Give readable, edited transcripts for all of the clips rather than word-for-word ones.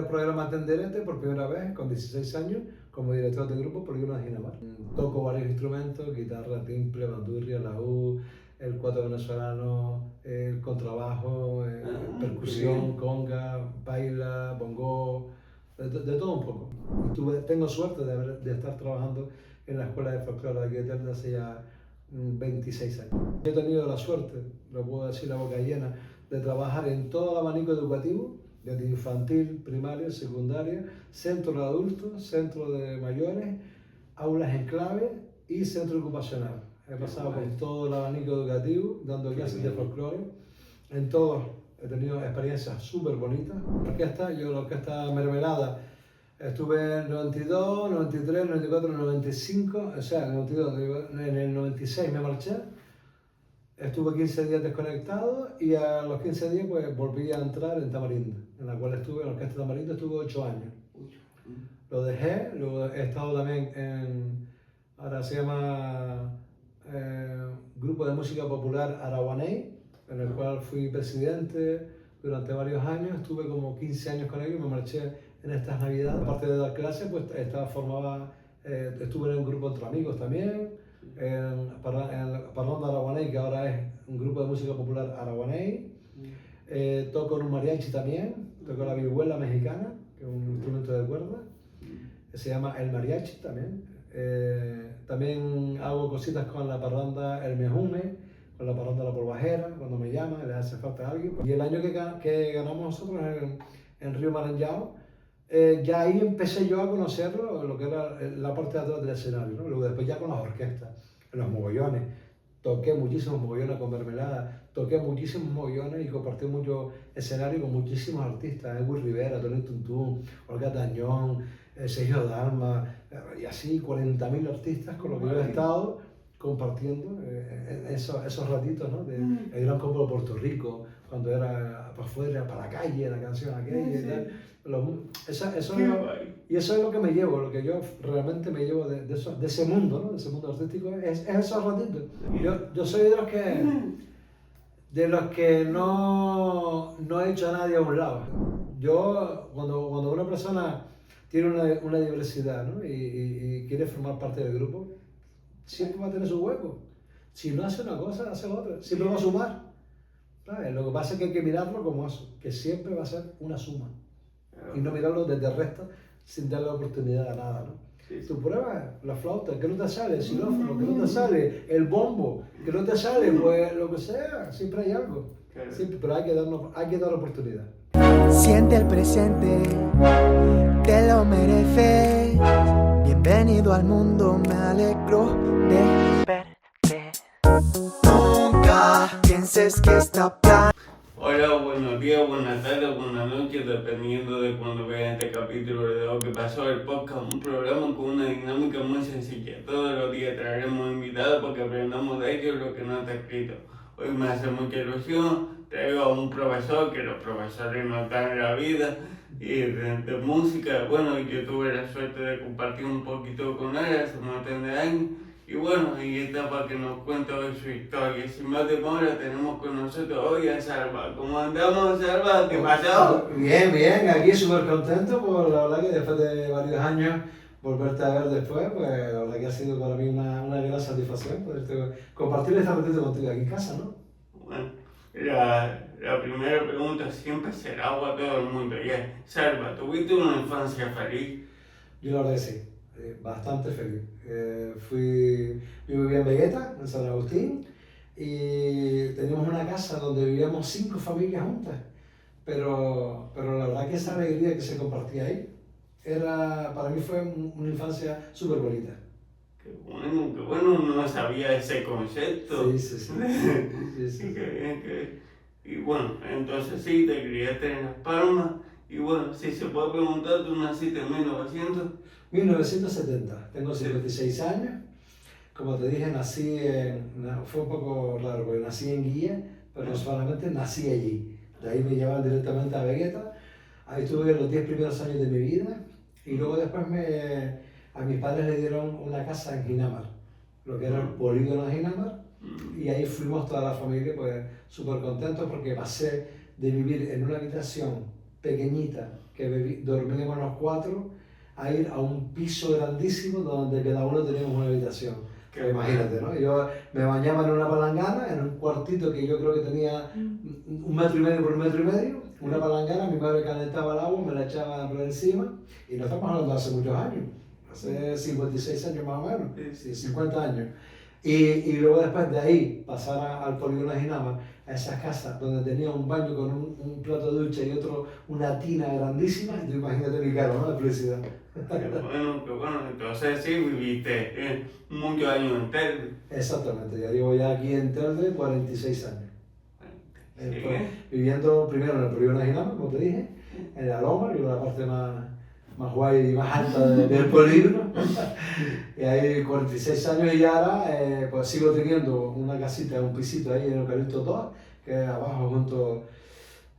el programa Tenderete por primera vez con 16 años como director de grupo por Polígono de Ginamar. Toco varios instrumentos, guitarra, timbre, bandurria, laúd, el cuatro venezolano, el contrabajo, percusión, conga, baila, bongo, de todo un poco. Tengo suerte de estar trabajando en la Escuela de Folclore de aquí de Telde hace ya 26 años. He tenido la suerte, lo puedo decir a boca llena, de trabajar en todo el abanico educativo, desde infantil, primaria, secundaria, centro de adultos, centro de mayores, aulas en clave y centro ocupacional. He pasado por todo el abanico educativo, dando clases de folclore. En todos he tenido experiencias súper bonitas. La orquesta Mermelada, estuve en el 92, 93, 94, 95, o sea, en el 92, en el 96 me marché. Estuve 15 días desconectado y a los 15 días pues volví a entrar en Tamarindo, en la cual estuve, en la orquesta Tamarindo estuve 8 años. Lo dejé, luego he estado también ahora se llama Grupo de Música Popular Araguaney, en el cual fui presidente durante varios años, estuve como 15 años con ellos, me marché en estas navidades. Aparte de dar clases, pues estuve en un grupo entre amigos también, en Parranda Araguaney, que ahora es un grupo de música popular Araguaney. Toco en un mariachi también, toco la vihuela mexicana, que es un instrumento de cuerda, que se llama el mariachi también. También hago cositas con la parranda El Mejume, con la parranda La Polvajera, cuando me llaman, les hace falta alguien. Y el año que ganamos nosotros en Río Maranhão, ya ahí empecé yo a conocerlo, lo que era la parte de atrás del escenario, ¿no? Luego después ya con las orquestas, en los mogollones, toqué muchísimos mogollones con Mermelada, toqué muchísimos mogollones y compartí mucho escenario con muchísimos artistas, Edwin Rivera, Tony Tuntún, Olga Tañón, Sergio Dalma, y así 40.000 artistas con los que yo he estado compartiendo esos ratitos, ¿no? El Gran Combo de Puerto Rico, cuando era para afuera, para la calle, la canción aquella y tal. Y eso es lo que me llevo, lo que yo realmente me llevo de ese mundo, ¿no? De ese mundo artístico, es esos ratitos. Yo soy de los que no he hecho a nadie a un lado. Yo, cuando una persona tiene una diversidad, ¿no? y quiere formar parte del grupo, siempre va a tener su hueco. Si no hace una cosa, hace otra. Siempre va a sumar. ¿Sabes? Lo que pasa es que hay que mirarlo como eso, que siempre va a ser una suma. Y no mirarlo desde el resto sin darle oportunidad a nada, ¿no? Sí. Tu prueba, la flauta, que no te sale, el xilófono, que no te sale, el bombo, que no te sale, pues lo que sea, siempre hay algo. Siempre, pero hay que dar oportunidad. Siente el presente, te lo mereces. Bienvenido al mundo, me alegro de verte. Nunca pienses que está plan. Hola, buenos días, buenas tardes, buenas noches, dependiendo de cuando vean este capítulo de Lo que pasó el podcast, un programa con una dinámica muy sencilla. Todos los días traeremos invitados para que aprendamos de ellos lo que no está escrito. Hoy me hace mucha ilusión, traigo a un profesor, que los profesores no están en la vida, y de música. Bueno, yo tuve la suerte de compartir un poquito con él hace un montón de años. Y bueno, y está para que nos cuente hoy su historia. Sin más demora, tenemos con nosotros hoy a Salva. ¿Cómo andamos, Salva? ¿Qué pasó? Bien, aquí súper contento por la verdad que después de varios años volverte a ver después, pues la verdad que ha sido para mí una gran satisfacción poder compartir esta ratito contigo aquí en casa, ¿no? Bueno, la primera pregunta siempre será para todo el mundo. Salva, ¿tuviste una infancia feliz? Yo la verdad que sí. Bastante feliz. Yo vivía en Vegueta, en San Agustín, y teníamos una casa donde vivíamos 5 familias juntas, pero la verdad que esa alegría que se compartía ahí, para mí fue una infancia súper bonita. Qué bueno, no sabía ese concepto. Sí. Qué bien. Y bueno, entonces sí, te criaste en Las Palmas, y bueno, si se puede preguntar, ¿tú naciste en 1970, tengo 56 años, como te dije, fue un poco raro porque nací en Guía, pero no solamente nací allí, de ahí me llevaban directamente a Vegueta, ahí estuve los 10 primeros años de mi vida y luego después a mis padres le dieron una casa en Ginamar, lo que era el polígono de Ginamar, y ahí fuimos toda la familia pues súper contentos porque pasé de vivir en una habitación pequeñita, que que dormíamos los 4, a ir a un piso grandísimo donde cada uno teníamos una habitación. Qué Imagínate, ¿no? Yo me bañaba en una palangana, en un cuartito que yo creo que tenía 1,5 metros por 1,5 metros, una palangana, mi madre calentaba el agua, me la echaba por encima, y no estamos hablando de hace muchos años, hace 56 años más o menos, sí, 50 años. Y luego después de ahí pasar al polígono de Ginama, a esas casas donde tenía un baño con un plato de ducha y otro, una tina grandísima, y tú imagínate mi cara, ¿no? La felicidad. Qué bueno, entonces sí viviste muchos años en Telde. Exactamente, ya llevo ya aquí en Telde 46 años. Sí. Viviendo primero en el polígono de Ginama, como te dije, en la Loma, que es la parte más guay y más alta del polígono. Y ahí 46 años y ahora pues sigo teniendo una casita, un pisito ahí en Eucalipto 2, que es abajo junto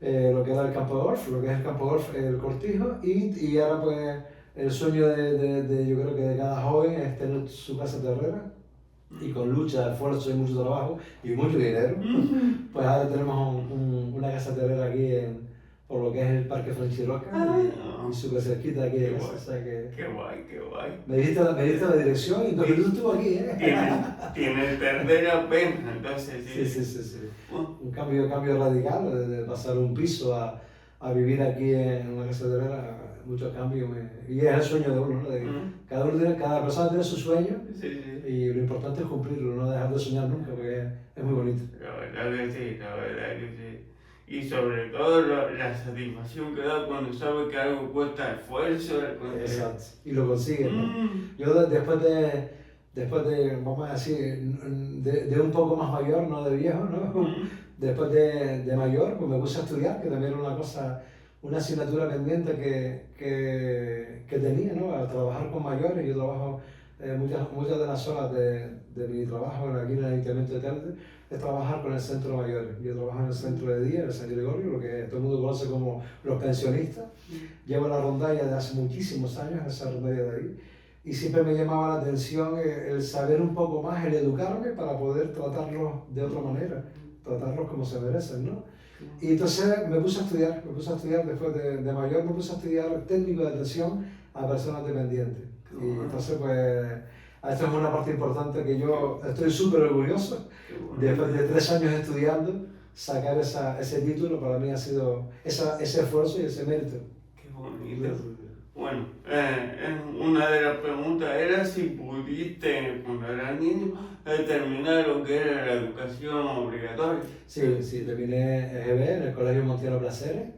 lo que era el campo de golf, lo que es el campo de golf, el Cortijo, y ahora pues el sueño yo creo que de cada joven es tener su casa terrera, y con lucha, esfuerzo y mucho trabajo y mucho dinero, pues ahora tenemos una casa terrera aquí por lo que es el Parque Fuengirola y súper cerquita aquí de casa. O sea que Qué guay. me diste la dirección y entonces tú estuvo aquí, Tiene tercera pena, entonces sí. Sí. Un cambio radical de pasar un piso a vivir aquí en una casa terrera, muchos cambios. Y es el sueño de uno, ¿no? Cada persona tiene su sueño. Sí. Y lo importante es cumplirlo, no dejar de soñar nunca, porque es muy bonito. La verdad que sí. Y sobre todo la satisfacción que da cuando sabes que algo cuesta esfuerzo. Exacto, y lo consigues, ¿no? Yo después de, vamos a decir, de un poco más mayor, no de viejo, ¿no? Después de mayor, pues me puse a estudiar, que también era una asignatura pendiente que tenía, ¿no? A trabajar con mayores. Yo trabajo muchas de las horas de mi trabajo aquí en el Ayuntamiento de Telde es trabajar con el centro de mayores. Yo trabajo en el centro de día, el San Gregorio, lo que todo el mundo conoce como los pensionistas. Llevo la rondalla de hace muchísimos años, esa rondalla de ahí, y siempre me llamaba la atención el saber un poco más, el educarme para poder tratarlos de otra manera, tratarlos como se merecen, ¿no? Y entonces me puse a estudiar después de mayor, me puse a estudiar técnico de atención a personas dependientes. Y entonces pues esta es una parte importante que yo estoy súper orgulloso. Después de 3 años estudiando, sacar ese título para mí ha sido ese esfuerzo y ese mérito. Qué bonito. Bueno, una de las preguntas era si pudiste, cuando eras niño, terminar lo que era la educación obligatoria. Sí, terminé EGB en el Colegio Montiano Placeres.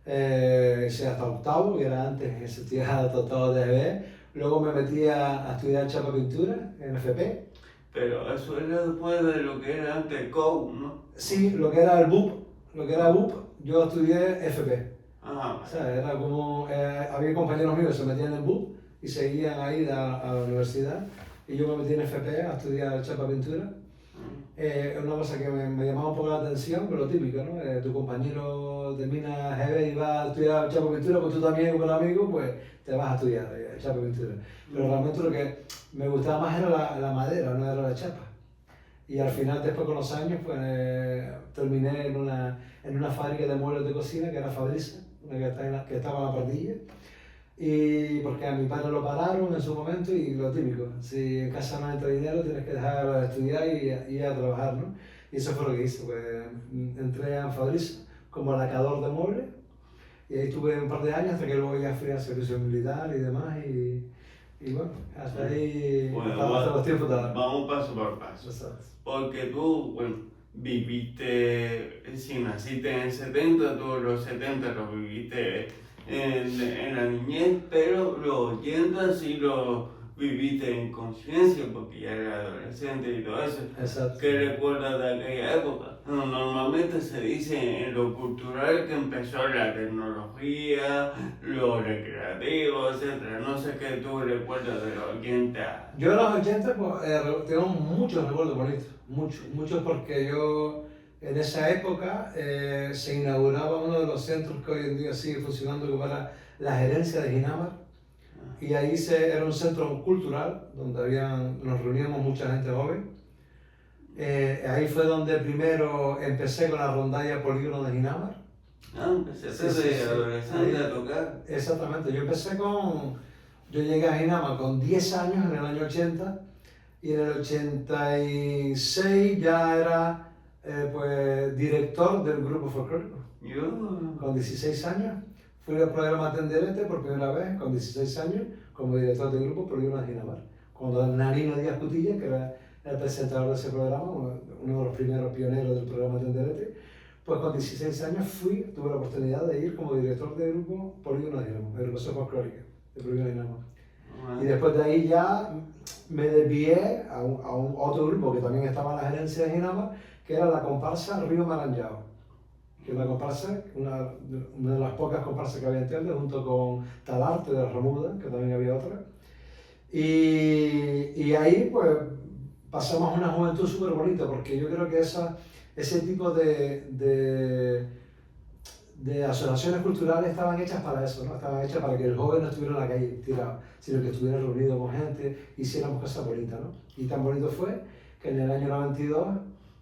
Hice hasta octavo, que era antes que se estudiaba hasta octavo de EGB. Luego me metí a estudiar chapa pintura en FP. Pero eso era después de lo que era antes el COU, ¿no? Sí, lo que era el BUP, yo estudié FP. Ah, O sea, era como, había compañeros míos que se metían en el BUP y seguían ahí a la universidad, y yo me metí en FP a estudiar chapa pintura. Es una cosa que me llamaba un poco la atención, pero lo típico, ¿no? Tu compañero termina GB y va a estudiar chapa pintura, pues tú también con amigos, pues te vas a estudiar chapa pintura. Pero realmente lo que me gustaba más era la madera, no era la chapa. Y al final, después con los años, pues terminé en una fábrica de muebles de cocina que era Fabrica, que estaba en la Pardilla. Y porque a mi padre lo pararon en su momento, y lo típico, si en casa no entra dinero tienes que dejar de estudiar y ir a trabajar, ¿no? Y eso fue lo que hice, pues entré a Fabrica como lacador de muebles, y ahí estuve un par de años hasta que luego ya fui a servicio militar y demás, y bueno, hasta ahí, hasta los tiempos de ahora. Vamos paso por paso. Exacto. Porque tú, bueno, viviste, si naciste en el 70, tú los 70 los viviste en la niñez, pero los 80 sí los viviste en conciencia porque ya eras adolescente y todo eso. Exacto. ¿Qué recuerdas de aquella época? Normalmente se dice en lo cultural que empezó la tecnología, lo recreativo, etc. No sé qué tú recuerdas de los 80. Yo en los 80 pues, tengo muchos recuerdos bonitos, muchos porque yo en esa época se inauguraba uno de los centros que hoy en día sigue funcionando, como era la gerencia de Ginamar, y ahí era un centro cultural donde nos reuníamos mucha gente joven. Ahí fue donde primero empecé con la rondalla polígono de Ginamar, Ah, empezaste Sí, sí, de sí. adolescente Ahí- a tocar. Exactamente, yo llegué a Ginama con 10 años en el año 80 y en el 86 ya era pues, director del grupo folclórico. Yo, Con 16 años fui al programa Tenderete por primera vez, con 16 años, como director del grupo, pero yo no Ginamar. Cuando Nanino Díaz Cutilla, que era el presentador de ese programa, uno de los primeros pioneros del programa Tenderete, pues con 16 años tuve la oportunidad de ir como director del grupo Polígono Dinamo, de agrupación folclórica de Polígono Dinamo. Y después de ahí ya me desvié a un otro grupo que también estaba en la gerencia de Ginama, que era la comparsa Río Maranhão, que es la comparsa, una de las pocas comparsas que había en Telde, junto con Talarte de la Romuda, que también había otra. Y ahí pues pasamos una juventud súper bonita, porque yo creo que ese tipo de asociaciones culturales estaban hechas para eso, ¿no? Estaban hechas para que el joven no estuviera en la calle tirado, sino que estuviera reunido con gente, hiciéramos cosas bonitas, ¿no? Y tan bonito fue que en el año 92,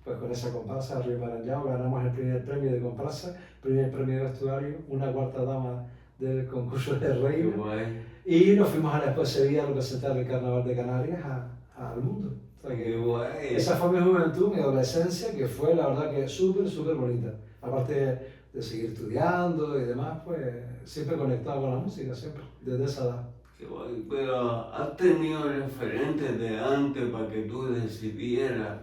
pues con esa comparsa, Río Maranhão, ganamos el primer premio de comparsa, primer premio de vestuario, una cuarta dama del concurso de qué reina, guay. y nos fuimos a después de Sevilla a representar el Carnaval de Canarias al mundo. O sea Qué que guay. esa fue mi juventud, mi adolescencia, que fue la verdad que súper, súper bonita. Aparte de seguir estudiando y demás, pues siempre conectado con la música, siempre, desde esa edad. Qué guay. Pero ¿has tenido referentes de antes para que tú decidieras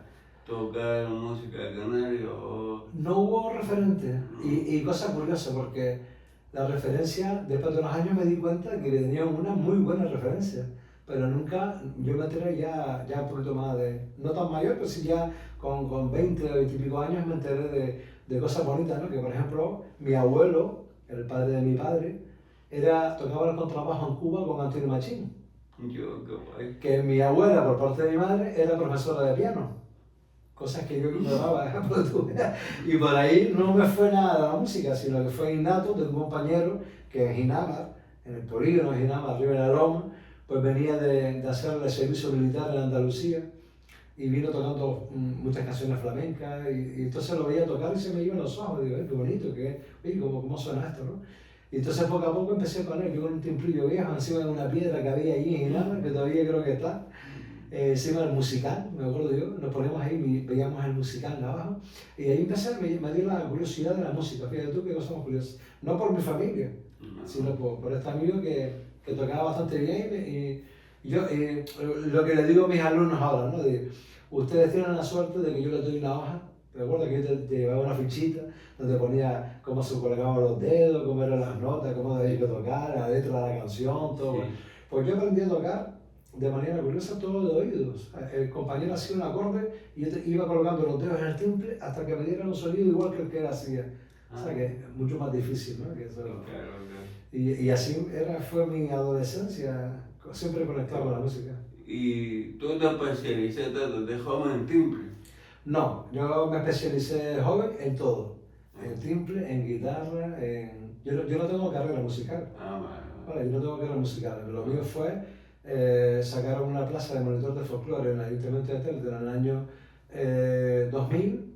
tocar música canaria o...? No hubo referente y cosa curiosa porque la referencia, después de unos años me di cuenta que tenía una muy buena referencia, pero nunca, yo me enteré ya un poquito más no tan mayor, pero sí ya con 20 o 20 y pico años me enteré de cosas bonitas, ¿no? Que por ejemplo, mi abuelo, el padre de mi padre, tocaba el contrabajo en Cuba con Antonio Machín, Yo, qué guay. que mi abuela, por parte de mi madre, era profesora de piano. Cosas que yo ignoraba, por tú veas. Y por ahí no me fue nada de la música, sino que fue innato de un compañero que en Ginama, en el polígono de Ginama, arriba de la Loma, pues venía de hacer el servicio militar en Andalucía y vino tocando muchas canciones flamencas y entonces lo veía tocar y se me iban los ojos, digo, qué bonito, ¿cómo suena esto, no? Y entonces poco a poco empecé con él, yo con un timplillo viejo encima de una piedra que había allí en Ginama, que todavía creo que está, encima del musical, me acuerdo yo, nos poníamos ahí, veíamos el musical abajo, y ahí empecé, me dio la curiosidad de la música, fíjate tú qué cosa más curiosa, no por mi familia, sino por este amigo que tocaba bastante bien, y yo, lo que le digo a mis alumnos ahora, ¿no? Ustedes tienen la suerte de que yo les doy una hoja, recuerda que yo te llevaba una fichita donde ponía cómo se colocaban los dedos, cómo eran las notas, cómo debía que tocar, la letra de la canción, todo. Sí. Pues yo aprendí a tocar de manera curiosa todo de oídos. El compañero hacía un acorde y yo iba colocando los dedos en el timbre hasta que me diera un sonido igual que el que él hacía. O sea que es mucho más difícil, ¿no? Que eso. Claro, claro. Y así fue mi adolescencia, siempre conectado con la música. ¿Y tú te especializaste desde joven en timbre? No, yo me especialicé joven en todo. En timbre, en guitarra, Yo no tengo carrera musical. Vale, yo no tengo carrera musical. Lo mío fue sacar una plaza de monitor de folclore en el Ayuntamiento de Telde en el año 2000.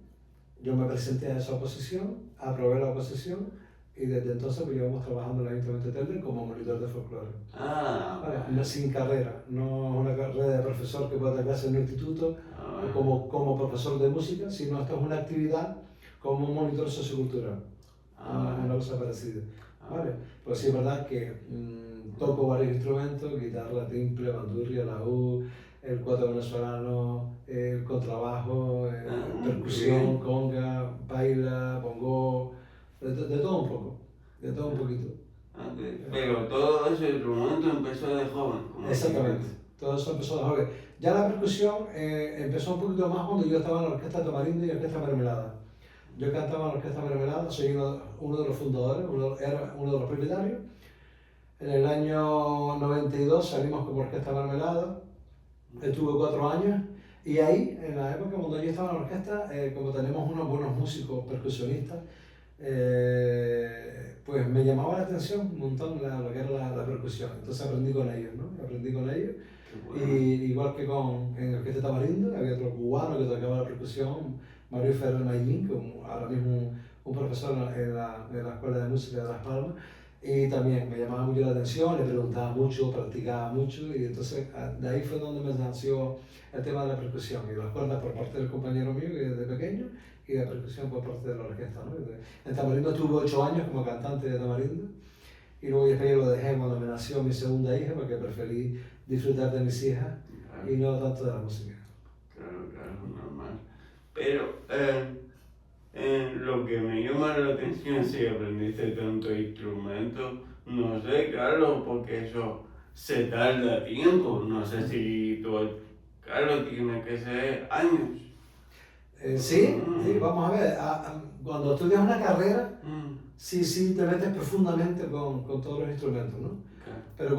Yo me presenté a esa oposición, aprobé la oposición y desde entonces pues llevamos trabajando en el Ayuntamiento de Telde como monitor de folclore. Vale, no sin carrera, no una carrera de profesor que pueda dar clases en un instituto como profesor de música, sino esto es una actividad como monitor sociocultural, una cosa parecida. Vale, pues sí es verdad que toco varios instrumentos, guitarra, timbre, bandurria, laúd, el cuatro venezolano, el contrabajo, percusión, conga, baila, bongo, de todo un poco, de todo un poquito. Pero todo ese instrumento empezó de joven. Exactamente, todo eso empezó de joven. Ya la percusión empezó un poquito más cuando yo estaba en la Orquesta Tamarindo y la Orquesta Mermelada. Yo cantaba en la Orquesta Mermelada, soy uno de los fundadores, era uno de los propietarios. En el año 92 salimos como Orquesta Mermelada, estuve 4 años y ahí, en la época cuando yo estaba en la orquesta, como tenemos unos buenos músicos percusionistas, pues me llamaba la atención un montón lo que era la percusión. Entonces aprendí con ellos, ¿no? Aprendí con ellos. Bueno. Y igual que en la Orquesta Tamarindo, había otro cubano que tocaba la percusión, Mario Ferrer Mayín, como ahora mismo un profesor en la Escuela de Música de Las Palmas, y también me llamaba mucho la atención, le preguntaba mucho, practicaba mucho, y entonces de ahí fue donde me nació el tema de la percusión, y las cuerdas por parte del compañero mío que desde pequeño, y la percusión por parte de la orquesta, ¿no? En Tamarindo estuve 8 años como cantante de Tamarindo, y luego después lo dejé cuando me nació mi segunda hija, porque preferí disfrutar de mis hijas y no tanto de la música. Claro, normal. Pero lo que me llama la atención si aprendiste tantos instrumentos, no sé, Carlos, porque eso se tarda tiempo. No sé si tú, Carlos, tiene que ser años. Sí, vamos a ver. Cuando estudias una carrera, sí, te metes profundamente con todos los instrumentos, ¿no? Claro. Pero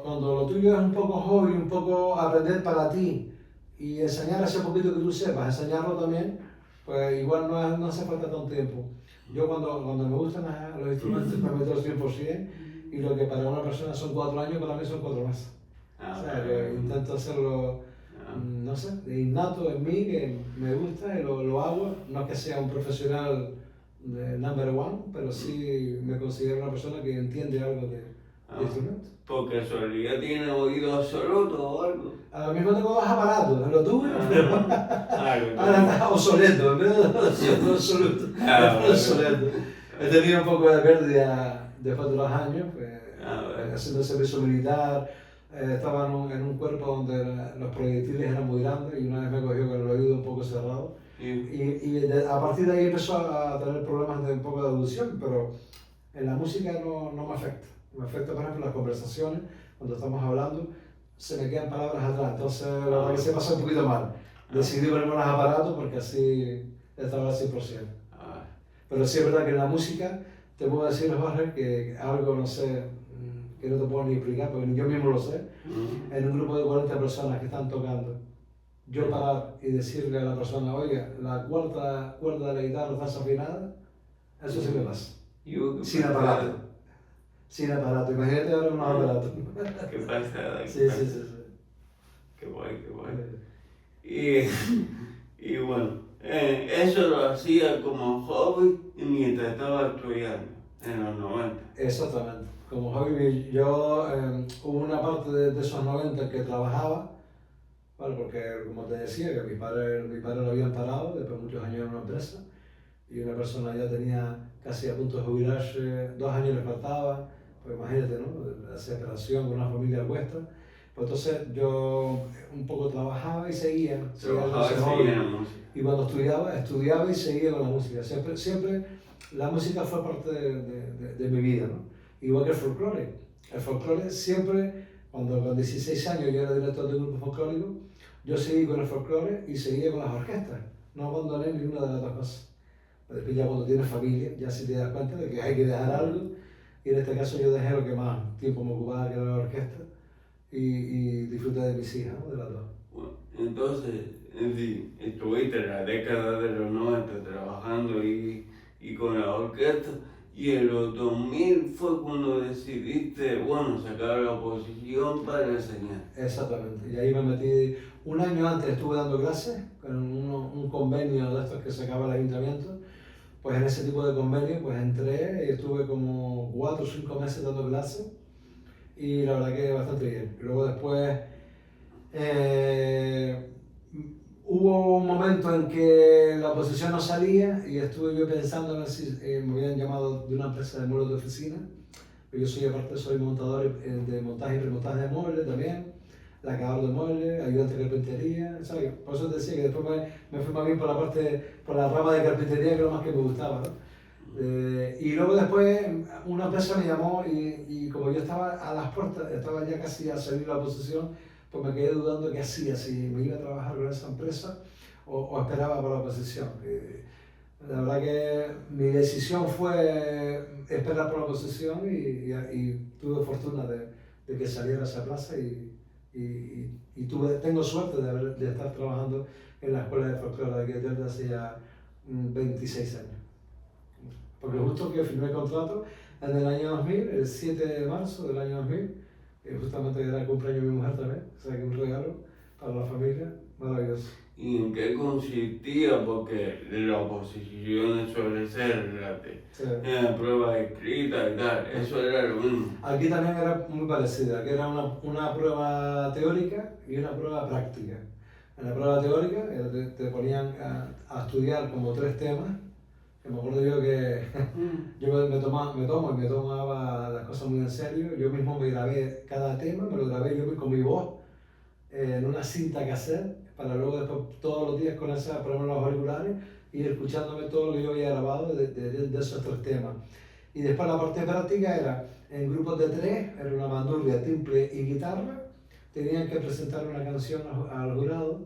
cuando lo tuyo es un poco hobby, un poco aprender para ti y enseñar ese poquito que tú sepas, enseñarlo también, pues igual no hace falta tanto tiempo. Yo cuando me gustan los instrumentos me meto al 100%, y lo que para una persona son 4 años, para mí son 4 meses. O sea, que intento hacerlo, no sé, de innato en mí, que me gusta y lo hago. No es que sea un profesional de number one, pero sí me considero una persona que entiende algo de instrumentos. ¿Por casualidad tiene oído absoluto o algo? Ahora mismo tengo 2 aparatos, lo tuve, pero ahora está obsoleto, en vez de absoluto, está obsoleto. He tenido un poco de pérdida después de los años, pues, haciendo el servicio militar. Estaba en un cuerpo donde los proyectiles eran muy grandes, y una vez me cogió con el oído un poco cerrado. Y a partir de ahí empezó a tener problemas de un poco de audición, pero en la música no me afecta. Me afecta, por ejemplo, las conversaciones, cuando estamos hablando, se me quedan palabras atrás, entonces la verdad que se pasa un poquito mal. Decidí ponerme los aparatos porque así estaba al 100%. Pero sí es verdad que en la música te puedo decir, Jorge, que algo, no sé, que no te puedo ni explicar, porque yo mismo lo sé. En un grupo de 40 personas que están tocando, yo parar y decirle a la persona, oiga, la cuarta cuerda de la guitarra está desafinada, eso sí me pasa. Sin aparato. Sin aparato, imagínate ahora unos aparatos. Qué pasada. Sí. Qué guay. Y bueno, eso lo hacía como hobby mientras estaba estudiando, en los 90. Exactamente. Como hobby, yo hubo una parte de esos 90 que trabajaba, ¿vale? Porque como te decía, que mi padre lo habían parado después de muchos años en una empresa, y una persona ya tenía casi a punto de jubilarse, 2 años le faltaba. Pues imagínate, ¿no? La separación con una familia vuestra. Pues entonces yo un poco trabajaba y seguía en la música. Y cuando estudiaba y seguía con la música. Siempre la música fue parte de mi vida, ¿no? Igual que el folclore. El folclore siempre, cuando con 16 años yo era director de un grupo folclórico, yo seguí con el folclore y seguía con las orquestas. No abandoné ninguna de las 2 cosas. Después ya cuando tienes familia, ya sí te das cuenta de que hay que dejar algo. Y en este caso yo dejé lo que más tiempo me ocupaba, que era la orquesta, y disfruté de mis hijas, ¿no? De las 2. Bueno, entonces, estuviste en la década de los 90 trabajando y con la orquesta, y en los 2000 fue cuando decidiste, sacar la oposición para enseñar. Exactamente, y ahí me metí. Un año antes estuve dando clases con un convenio de estos que sacaba el ayuntamiento. Pues en ese tipo de convenio pues entré y estuve como 4 o 5 meses dando clases, y la verdad que bastante bien. Luego después hubo un momento en que la oposición no salía, y estuve yo pensando en ver si me habían llamado de una empresa de muebles de oficina. Yo soy montador de montaje y remontaje de muebles también, lacador de muebles, ayudante de carpintería, ¿sabes? Por eso te decía que después me fui más bien por la rama de carpintería, que era lo más que me gustaba, ¿no? Y luego después una empresa me llamó, y como yo estaba a las puertas, estaba ya casi a salir de la oposición, pues me quedé dudando qué hacía, si me iba a trabajar con esa empresa o esperaba por la oposición. La verdad que mi decisión fue esperar por la oposición, y tuve fortuna de que saliera esa plaza, y tengo suerte de estar trabajando en la Escuela de Folclore de aquí desde hace ya 26 años. Porque justo que firmé el contrato en el año 2000, el 7 de marzo del año 2000, justamente era el cumpleaños de mi mujer también, o sea que un regalo para la familia maravilloso. ¿Y en qué consistía? Porque la oposición suele ser Sí. prueba escrita y tal, eso era lo mismo. Aquí también era muy parecida, aquí era una prueba teórica y una prueba práctica. En la prueba teórica te ponían a estudiar como 3 temas, que me acuerdo yo que yo me tomaba las cosas muy en serio, yo mismo me grabé cada tema, me lo grabé yo con mi voz en una cinta cassette, para luego después todos los días con esa, ponerme los auriculares y ir escuchándome todo lo que yo había grabado de esos 3 temas. Y después la parte práctica era en grupos de 3, era una bandurria, timbre y guitarra, tenían que presentar una canción al jurado,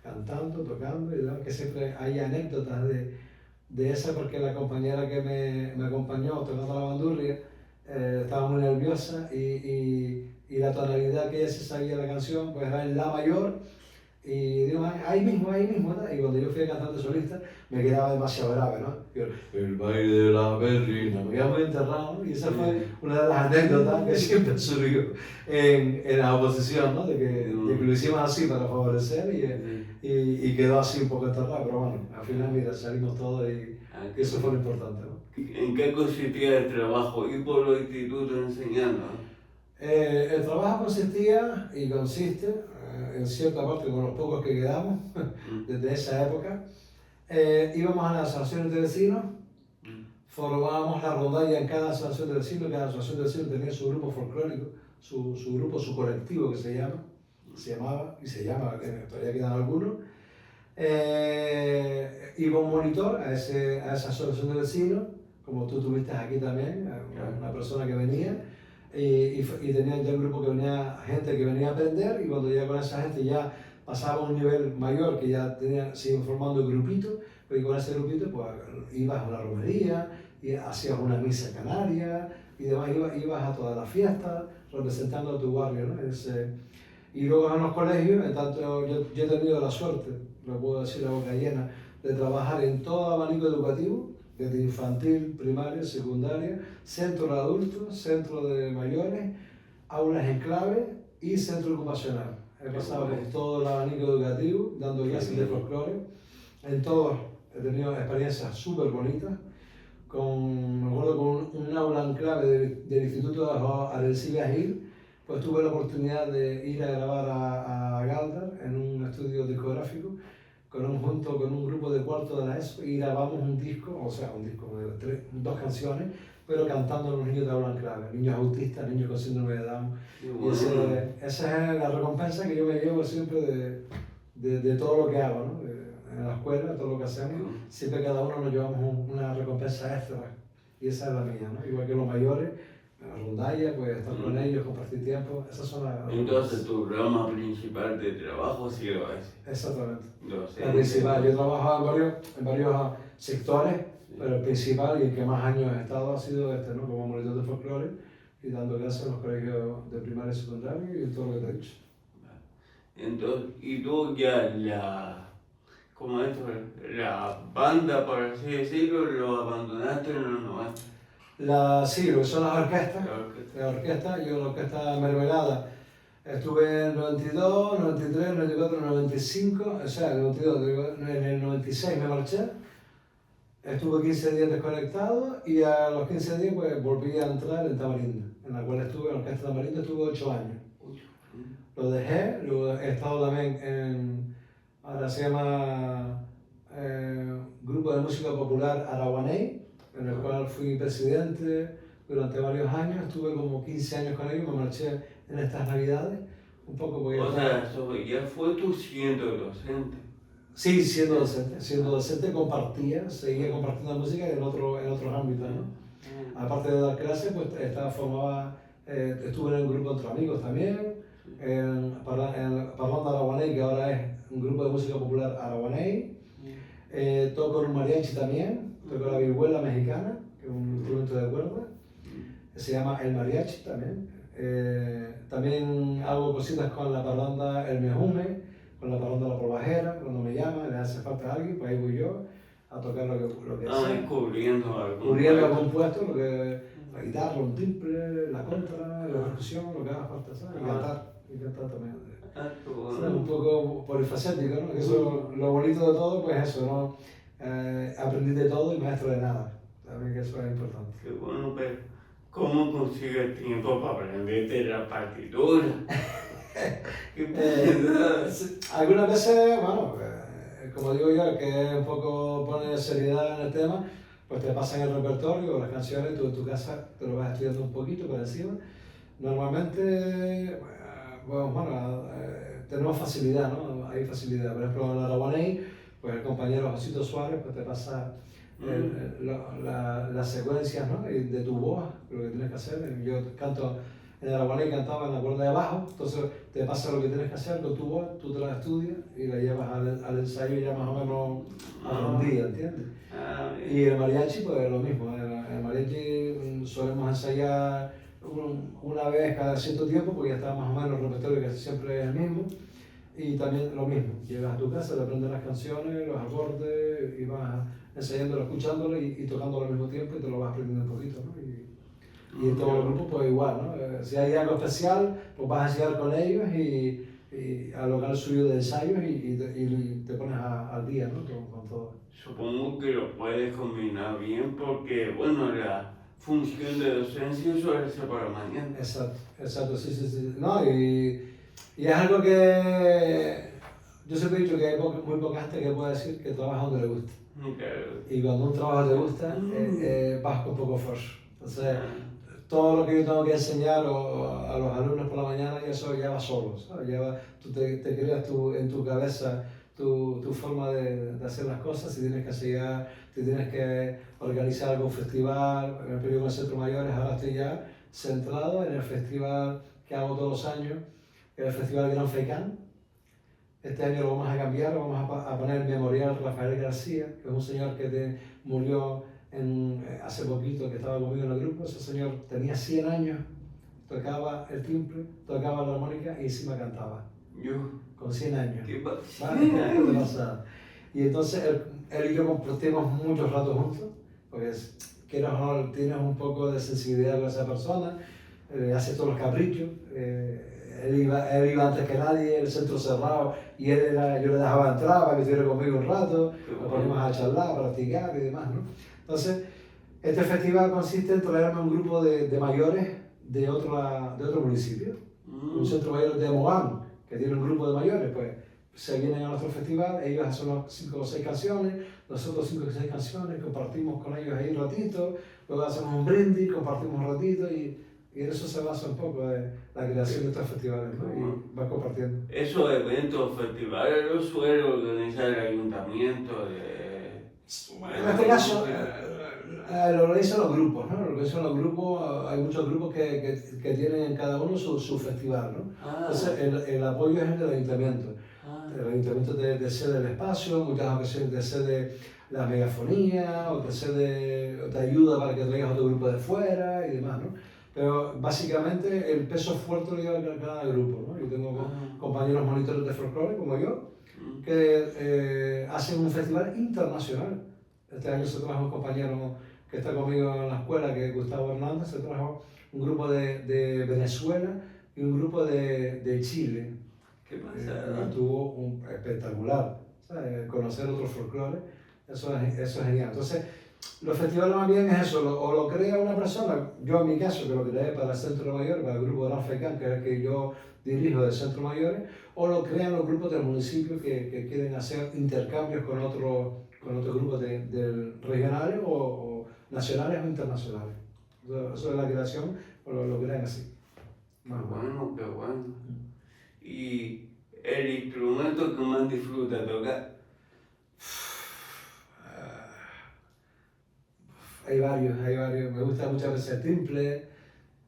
cantando, tocando, y demás, que siempre hay anécdotas de esa, porque la compañera que me acompañó tocando la bandurria estaba muy nerviosa y la tonalidad que ella se sabía la canción pues era en la mayor, y digo, ahí mismo, ¿no? Y cuando yo fui cantante solista me quedaba demasiado grave, ¿no? Yo, el baile de la berrina, me quedaba muy enterrado, ¿no? Y esa fue una de las anécdotas que siempre surgió en la oposición, ¿no? De que lo hicimos así para favorecer y quedó así un poco enterrado, pero bueno, al final, mira, salimos todos y eso fue lo importante, ¿no? ¿En qué consistía el trabajo? ¿Ir por los institutos enseñando? El trabajo consistía y consiste, en cierta parte con los pocos que quedamos desde esa época, íbamos a las asociaciones de vecinos, formábamos la rondalla en cada asociación de vecinos, cada asociación de vecinos tenía su grupo folclórico, su grupo, su colectivo que se llamaba y se llama, todavía quedan algunos. Iba un monitor a esa asociación de vecinos, como tú tuviste aquí también, una persona que venía, y tenían ya un grupo que venía, gente que venía a aprender, y cuando ya con esa gente ya pasaba a un nivel mayor, que ya se iban formando grupitos, pues, y con ese grupito pues ibas a una romería, y hacías una misa canaria, y demás, ibas a todas las fiestas representando a tu barrio, ¿no? Y luego en los colegios, en tanto, yo he tenido la suerte, lo puedo decir a boca llena, de trabajar en todo abanico educativo, desde infantil, primaria, secundaria, centro de adultos, centro de mayores, aulas en clave y centro ocupacional. He pasado por todo el abanico educativo, dando clases de folclore. En todos he tenido experiencias súper bonitas. Me acuerdo con un aula en clave del Instituto de Arecibe Gil, pues tuve la oportunidad de ir a grabar a Galdar en un estudio discográfico junto con un grupo de cuarto de la ESO, y grabamos un disco de 2 canciones, pero cantando a los niños de aula en clave, niños autistas, niños con síndrome de Down. Y esa es la recompensa que yo me llevo siempre de todo lo que hago, ¿no? En la escuela, todo lo que hacemos, siempre cada uno nos llevamos una recompensa extra, y esa es la mía, ¿no? Igual que los mayores, en la rondalla, pues estar con ellos, compartir tiempo, esas son las... Entonces tu rama principal de trabajo ha sido ese. Exactamente. Docente. La principal, yo he trabajado en varios sectores, pero el principal y el que más años he estado ha sido este, ¿no? Como monitor de folclore y dando clases en los colegios de primaria y secundaria y todo lo que te he dicho. Entonces, y tú ya la banda, por así decirlo, lo abandonaste en los 90. Sí, lo que son las orquestas. La orquesta, yo en la orquesta Mermelada estuve en el 92, 93, 94, 95, o sea, en el 92, en el 96 me marché, estuve 15 días desconectado y a los 15 días pues volví a entrar en Tamarindo, en la cual estuve, en la orquesta Tamarindo estuve 8 años. Lo dejé, luego he estado también ahora se llama Grupo de Música Popular Araguaney, en el cual fui presidente durante varios años, estuve como 15 años con ellos, me marché en estas navidades, un poco porque... O sea, ya fue tú siendo docente. Sí, siendo docente, seguía compartiendo música en otros ámbitos, ¿no? Aparte de dar clases, pues estuve en un grupo entre amigos también, en Parlando Araguaney, que ahora es un grupo de música popular Araguaney, toco en un mariachi también, toco la vihuela mexicana, que es un instrumento de cuerda, se llama el mariachi también. También hago cositas con la parranda El Mejume, con la parranda La Polvajera, cuando me llaman, le hace falta a alguien, pues ahí voy yo a tocar lo que sea. Cubriendo algún puesto, lo que la guitarra, un timbre, la contra, la percusión, lo que haga falta, ¿sabes? Y cantar también. Qué O sea, bueno. un poco polifacético, ¿no? Que eso, lo bonito de todo, pues eso, ¿no? Aprendí de todo y maestro de nada. También que eso es importante. Qué bueno, pero ¿cómo consigues tiempo para aprenderte la partitura? ¿Qué pasa? Algunas veces, bueno, como digo yo, el que un poco pone seriedad en el tema, pues te pasan el repertorio, las canciones, tú en tu casa te lo vas estudiando un poquito por encima. Normalmente, bueno, tenemos facilidad, ¿no? Hay facilidad. Por ejemplo, en el aragonés, pues el compañero Josito Suárez pues te pasa las secuencias, ¿no? Y de tu voz, lo que tienes que hacer. Yo canto en el aragonés, cantaba en la cuerda de abajo, entonces te pasa lo que tienes que hacer con tu voz, tú te la estudias y la llevas al ensayo y ya más o menos aprendida, ¿entiendes? Y el mariachi, pues lo mismo. El mariachi solemos ensayar una vez cada cierto tiempo, porque ya está más o menos el repertorio que siempre es el mismo. Y también lo mismo, llegas a tu casa, te aprendes las canciones, los acordes, y vas ensayándolo, escuchándolo y tocándolo al mismo tiempo y te lo vas aprendiendo un poquito, ¿no? Y en todo el grupo pues igual, ¿no? Si hay algo especial, pues vas a ensayar con ellos y a local suyo de ensayos y te pones al día, ¿no? Con todo. Supongo que lo puedes combinar bien porque, bueno, la función de docencia suele ser para mañana. Exacto, sí. No, y es algo que yo siempre he dicho que hay muy poca gente que puede decir que trabaja donde le gusta. Claro. Y cuando un trabajo te gusta, vas con poco esfuerzo. Entonces, todo lo que yo tengo que enseñar a los alumnos por la mañana, y eso ya va solo, ¿sabes? Tú te creas en tu cabeza tu forma de hacer las cosas. Si tienes que ensayar, si tienes que organizar algún festival, en el periodo de Centro Mayores, ahora estoy ya centrado en el festival que hago todos los años, que es el Festival Gran Feicán. Este año lo vamos a cambiar, vamos a poner el memorial Rafael García, que es un señor que murió hace poquito, que estaba conmigo en el grupo. Ese señor tenía 100 años, tocaba el timbre, tocaba la armónica y encima cantaba. Yo. Con 100 años. ¿Qué pasa? Y entonces él y yo compartimos muchos ratos juntos, porque quieras o no, tienes un poco de sensibilidad con esa persona, hace todos los caprichos. Él iba antes que nadie, el centro cerrado, y yo le dejaba entrar para que estuviera conmigo un rato, nos poníamos a charlar, a practicar y demás, ¿no? Entonces, este festival consiste en traerme un grupo de mayores de otro municipio, un centro mayor de Mogán, que tiene un grupo de mayores, pues se vienen a nuestro festival, ellos hacen 5 o 6 canciones, nosotros 5 o 6 canciones, compartimos con ellos ahí un ratito, luego hacemos un brindis, compartimos un ratito y en eso se basa un poco de la creación de estos festivales, ¿no? Y vas compartiendo. Esos eventos, festivales, los suele organizar el ayuntamiento En este caso, lo organizan los grupos, ¿no? Lo organizan los grupos, hay muchos grupos que tienen cada uno su festival, ¿no? Entonces, el apoyo es el del ayuntamiento. El ayuntamiento te cede el espacio, muchas ocasiones te cede la megafonía, o te ayuda para que traigas otro grupo de fuera y demás, ¿no? Pero básicamente el peso fuerte lo lleva cada grupo, ¿no? Yo tengo compañeros monitores de folclore como yo, que hacen un festival internacional. Este año se trajo un compañero que está conmigo en la escuela, que es Gustavo Hernández, se trajo un grupo de Venezuela y un grupo de Chile. ¿Qué pasa? Estuvo espectacular, ¿sabes? Conocer otros folclore, eso es genial. Entonces, los festivales más bien es eso, o lo crea una persona, yo en mi caso que lo creé para el Centro Mayor, para el grupo de Gran Feicán, que es el que yo dirijo del Centro Mayores, o lo crean los grupos del municipio que quieren hacer intercambios con otros grupos regionales o nacionales o internacionales. Eso es la creación, o lo crean así. Qué bueno. ¿Y el instrumento que más disfruta tocar? Hay varios. Me gusta muchas veces el timple,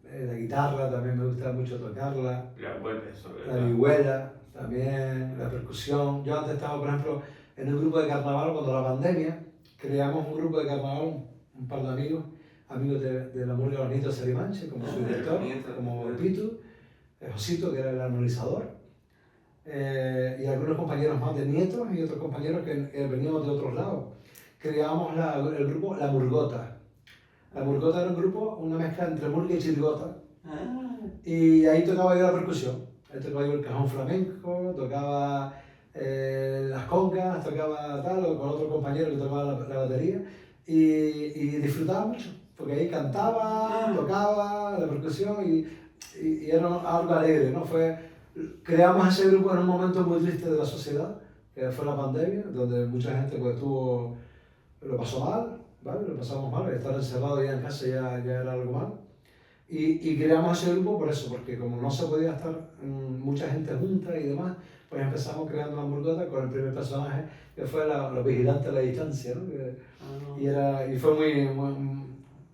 la guitarra también me gusta mucho tocarla. La vuelta sobre la vihuela también, la percusión. Yo antes estaba, por ejemplo, en un grupo de carnaval cuando la pandemia, creamos un grupo de carnaval, un par de amigos de la murga Bonito Serimanche, como su director, como Pitu, Josito, que era el armonizador, y algunos compañeros más de nietos y otros compañeros que veníamos de otros lados. Creamos el grupo La Murgota. La Murgota era un grupo, una mezcla entre murga y chirigota. Ah, Y ahí tocaba yo la percusión. Ahí tocaba yo el cajón flamenco, tocaba las congas, tocaba tal, o con otro compañero que tocaba la batería. Y disfrutaba mucho, porque ahí cantaba, tocaba la percusión y era algo alegre, ¿no? Creamos ese grupo en un momento muy triste de la sociedad, que fue la pandemia, donde mucha gente pues, lo pasó mal, ¿vale? Lo pasamos mal, estar encerrado ya en casa ya era algo mal. Y creamos ese grupo por eso, porque como no se podía estar mucha gente junta y demás, pues empezamos creando la Murgota con el primer personaje, que fue los vigilantes a la distancia, ¿no? Y fue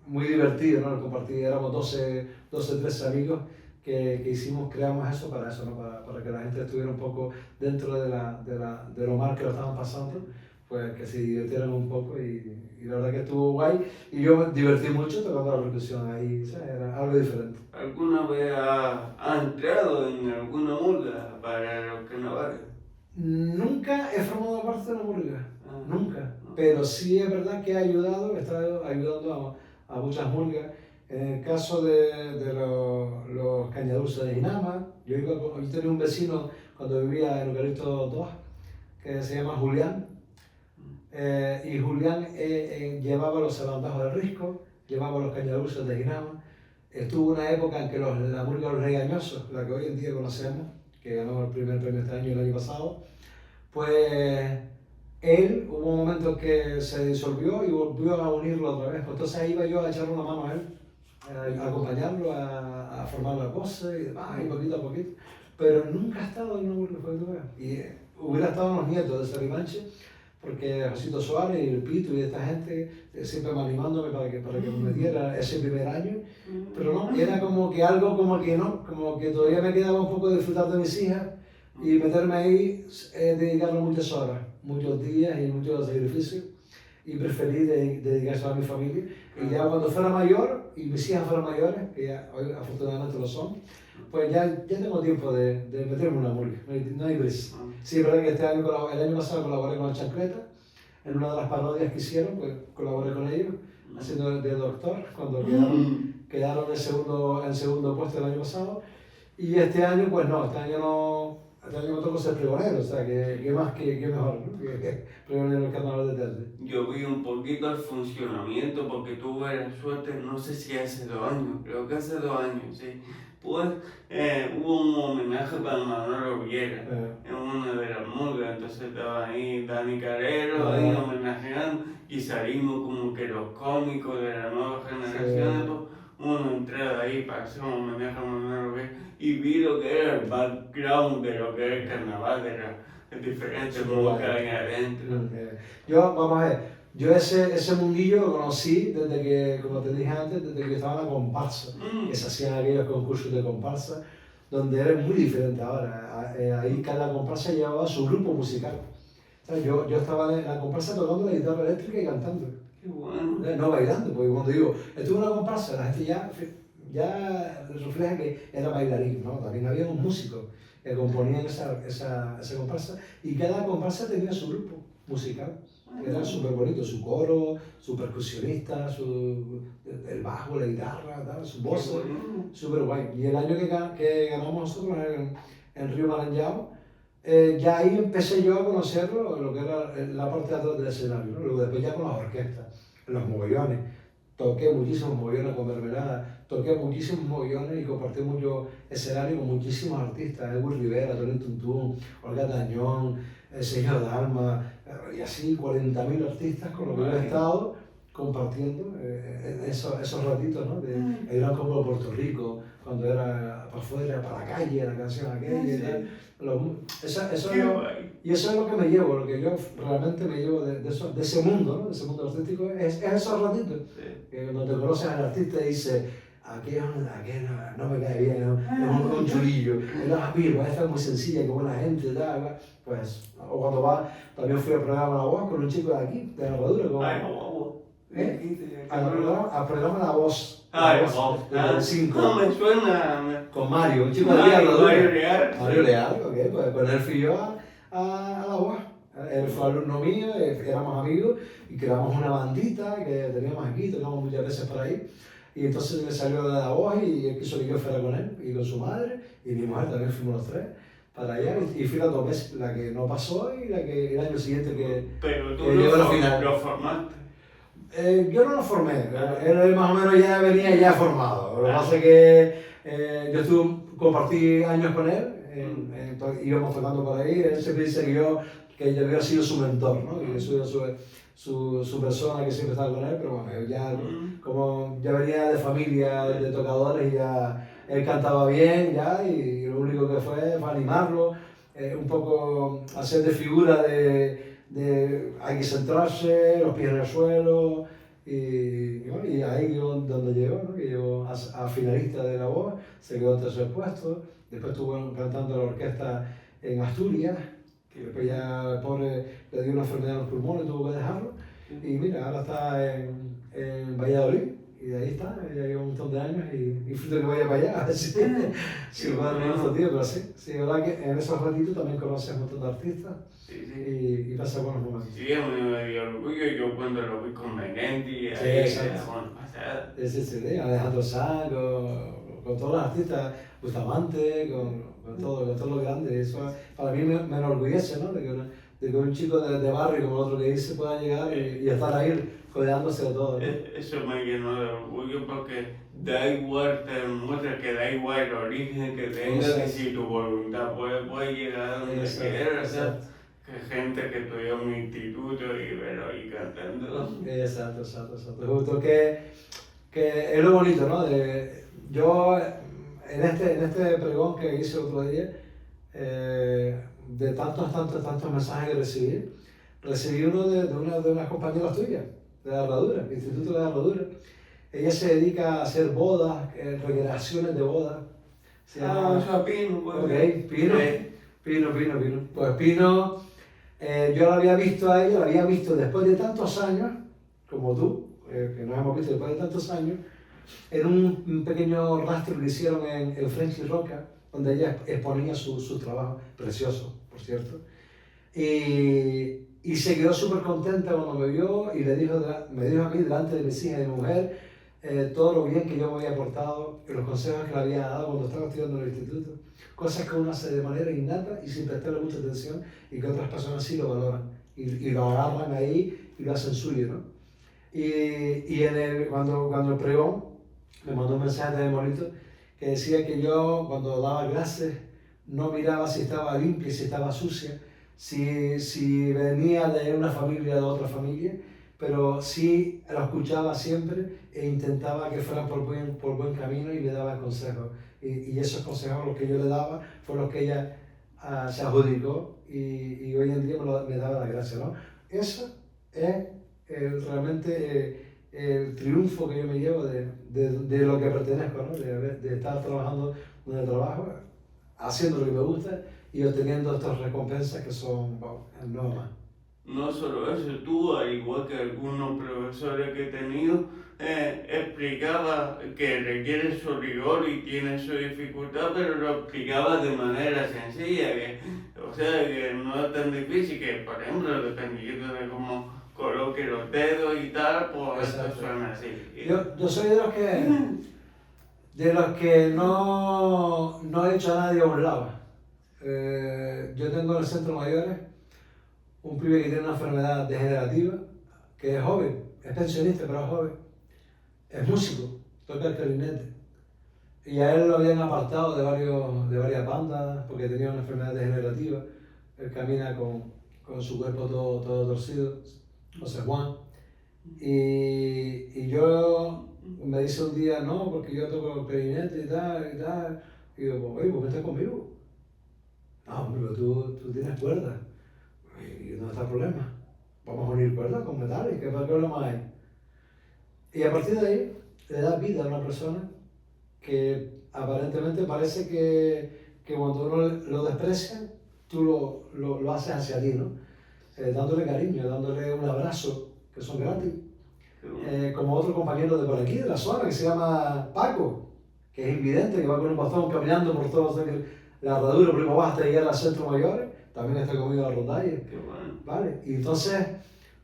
muy divertido, ¿no? Compartir, éramos 13 amigos que creamos eso, ¿no? Para que la gente estuviera un poco dentro de lo mal que lo estaban pasando, pues que se divirtieran un poco y la verdad que estuvo guay y yo me divertí mucho tocando la percusión ahí, ¿sabes? Era algo diferente. ¿Alguna vez ha entrado en alguna murga para los carnavales? Nunca he formado parte de una murga, Ah, nunca, no. pero sí es verdad que he estado ayudando a muchas murgas. En el caso de los cañadulces de Inama, yo tenía un vecino cuando vivía en Eucalipto 2, que se llama Julián, y Julián llevaba los sabandajos del Risco, llevaba los cañadulces de Inama. Estuvo una época en que la murga Los Regañosos, la que hoy en día conocemos, que ganó el primer premio este año, el año pasado, pues él, hubo un momento que se disolvió y volvió a unirlo otra vez. Pues entonces ahí iba yo a echarle una mano a él, a acompañarlo, a formar la cosa y demás, y poquito a poquito. Pero nunca ha estado en una murga, para que tú veas. Y hubiera estado en los nietos de Sarimanche, porque Josito Suárez y el Pito y esta gente siempre me animándome para que me metiera ese primer año, pero no, era como que algo como que no, como que todavía me quedaba un poco de disfrutar de mis hijas y meterme ahí, dedicarle muchas horas, muchos días y muchos sacrificios y preferí dedicarse a mi familia. Y ya cuando fuera mayor y mis hijas fueran mayores, que ya hoy afortunadamente lo son, pues ya tengo tiempo de meterme en una murga, no hay prisa. Sí, es verdad que el año pasado colaboré con la Chancleta, en una de las parodias que hicieron, pues colaboré con ellos, haciendo de doctor, cuando quedaron en segundo puesto el año pasado. Y este año, pues no, este año me tocó ser pregonero, o sea, que mejor, ¿no? Que pregonero del Carnaval de Telde. Yo vi un poquito el funcionamiento porque tuve la suerte, no sé si hace 2 años, creo que hace 2 años, sí. Pues hubo un homenaje para Manolo Viera en una de las murgas, entonces estaba ahí Dani Carrero ahí homenajeando y salimos como que los cómicos de las nuevas generaciones, pues, una entrada ahí para hacer un homenaje a Manolo Viera y vi lo que era el background de lo que era el carnaval, es diferente como que hay adentro. Vamos a ver. Yo ese mundillo lo conocí desde que, como te dije antes, desde que estaba en la comparsa, que se hacían aquellos concursos de comparsa, donde era muy diferente ahora. Ahí cada comparsa llevaba su grupo musical. O sea, yo estaba en la comparsa tocando la guitarra eléctrica y cantando. Qué bueno. No bailando, porque cuando digo, estuve en una comparsa, la gente ya refleja que era bailarín, ¿no? También había un músico que componían esa comparsa y cada comparsa tenía su grupo musical. Era súper bonito, su coro, su percusionista, el bajo, la guitarra, tal, su voz, súper guay. Y el año que ganamos nosotros en Río Maranhão, ya ahí empecé yo a conocerlo, lo que era la parte de atrás del escenario, ¿no? Luego después ya con las orquestas, los mogollones. Toqué muchísimos mogollones con Mermelada, toqué muchísimos mogollones y compartí mucho escenario con muchísimos artistas, Edwin Rivera, Tony Tuntún, Olga Tañón, el señor Dalma, y así 40.000 artistas con los que he estado compartiendo esos ratitos, ¿no? De ir al Congo de Puerto Rico, cuando era para afuera, para la calle, la canción aquella y tal. Y eso es lo que me llevo, lo que yo realmente me llevo de ese mundo, ¿no? De ese mundo artístico, es esos ratitos. Cuando te conoces al artista y dices, aquello no me cae bien, ¿no? Es un chulillo, mira, esta es muy sencilla, qué buena gente, tal, pues, o cuando también fui al programa La Voz con un chico de aquí, de la Herradura, al programa La Voz. La Voz, del 5. No me suena. Con Mario, un chico de aquí de la Herradura. Mario Leal. Mario Leal, ok, pues con él fui yo a La Voz. Él fue alumno mío, éramos amigos y creamos una bandita que teníamos aquí, tocamos muchas veces por ahí. Y entonces le salió de la voz y él quiso que yo fuera con él y con su madre y mi mujer, también fuimos los tres para allá y fui las 2 veces, la que no pasó y la que el año siguiente que Pero tú llegó a la final. lo formaste. Yo no lo formé, él más o menos ya venía ya formado. Lo que pasa es que yo compartí años con él, íbamos tocando por ahí, él siempre dice que yo había sido su mentor, ¿no? Que yo soy su persona que siempre estaba con él, pero bueno, ya como ya venía de familia de tocadores, ya él cantaba bien ya y lo único que fue animarlo, un poco hacer de figura de hay que centrarse, los pies en el suelo bueno, y ahí donde llegó, ¿no? Que llegó a finalista de la voz, se quedó en 3er puesto, después estuvo cantando en la orquesta en Asturias, que después ya el pobre le dio una enfermedad en los pulmones, tuvo que dejarlo, y mira, ahora está en Valladolid, y de ahí está, ya lleva un montón de años y fruto que vaya para allá, a ver si lo va a tener otro tío, pero sí, la verdad que en esos ratitos también conoces un montón de artistas y pasa buenos momentos. Sí, a mí me dio orgullo, yo cuando lo vi con Melendi, ahí exacto. pasada. Sí, Alejandro Sanz, con todos los artistas, Bustamante, con todo lo grande, eso para mí me enorgullece, ¿no? De que un chico de barrio como el otro que dice pueda llegar y estar ahí codeándose de todo, ¿no? Eso me llenó de orgullo porque da igual, te demuestra que da igual el origen que tengas, que si tu voluntad puede llegar a donde quieras, ¿sabes? Que gente que estudió en mi instituto y verlo ahí cantando. Exacto. Justo que es lo bonito, ¿no? Yo en este pregón que hice el otro día, de tantos mensajes que recibí uno de unas compañeras tuyas, de la Herradura, el Instituto de la Herradura. Ella se dedica a hacer bodas, recreaciones de bodas. Eso a Pino, pues. Ok, Pino. Pues Pino, yo la había visto a ella, la había visto después de tantos años, como tú, que nos hemos visto después de tantos años, en un pequeño rastro que hicieron en Frenchy Roca, donde ella exponía su trabajo, precioso, por cierto. Y se quedó súper contenta cuando me vio y me dijo a mí, delante de mis hijas y de mi mujer, todo lo bien que yo me había portado, los consejos que le había dado cuando estaba estudiando en el instituto, cosas que uno hace de manera innata y sin prestarle mucha atención y que otras personas sí lo valoran y lo agarran ahí y lo hacen suyo, ¿no? Y cuando el pregón me mandó un mensaje de bonito que decía que yo cuando daba clases no miraba si estaba limpia, si estaba sucia, si venía de una familia o de otra familia, pero sí lo escuchaba siempre e intentaba que fuera por buen camino y le daba consejos. Y esos consejos, los que yo le daba, fueron los que ella se adjudicó y hoy en día me daba las gracias, ¿no? Eso es realmente el triunfo que yo me llevo de lo que pertenezco, ¿no? De estar trabajando donde trabajo, haciendo lo que me gusta y obteniendo estas recompensas que son enormes. No solo eso, tú, al igual que algunos profesores que he tenido, explicaba que requiere su rigor y tiene su dificultad, pero lo explicaba de manera sencilla, o sea, que no es tan difícil, que por ejemplo, dependiendo de cómo coloque los dedos y tal, pues esto suena así. Yo soy de los que no he hecho a nadie a un lado. Yo tengo en el centro mayores un pibe que tiene una enfermedad degenerativa, que es joven, es pensionista pero es joven, es músico, toca el clarinete. Y a él lo habían apartado de varias bandas porque tenía una enfermedad degenerativa. Él camina con su cuerpo todo torcido, José Juan. Y yo me dice un día, no, porque yo toco el clarinete y tal. Y yo, pues, oye, ¿por qué estás conmigo? No, hombre, pero tú tienes cuerdas. ¿Y dónde está el problema? Vamos a unir cuerdas con metales, ¿qué problema hay? Y a partir de ahí le da vida a una persona que aparentemente parece que cuando uno lo desprecia, tú lo haces hacia ti, ¿no? Dándole cariño, dándole un abrazo, que son gratis. Como otro compañero de por aquí, de la zona, que se llama Paco, que es invidente, que va con un bastón caminando por toda la Herradura, primo hasta llegar al centro mayores, también está conmigo en la rondalla. Qué bueno. ¿Vale? Y entonces,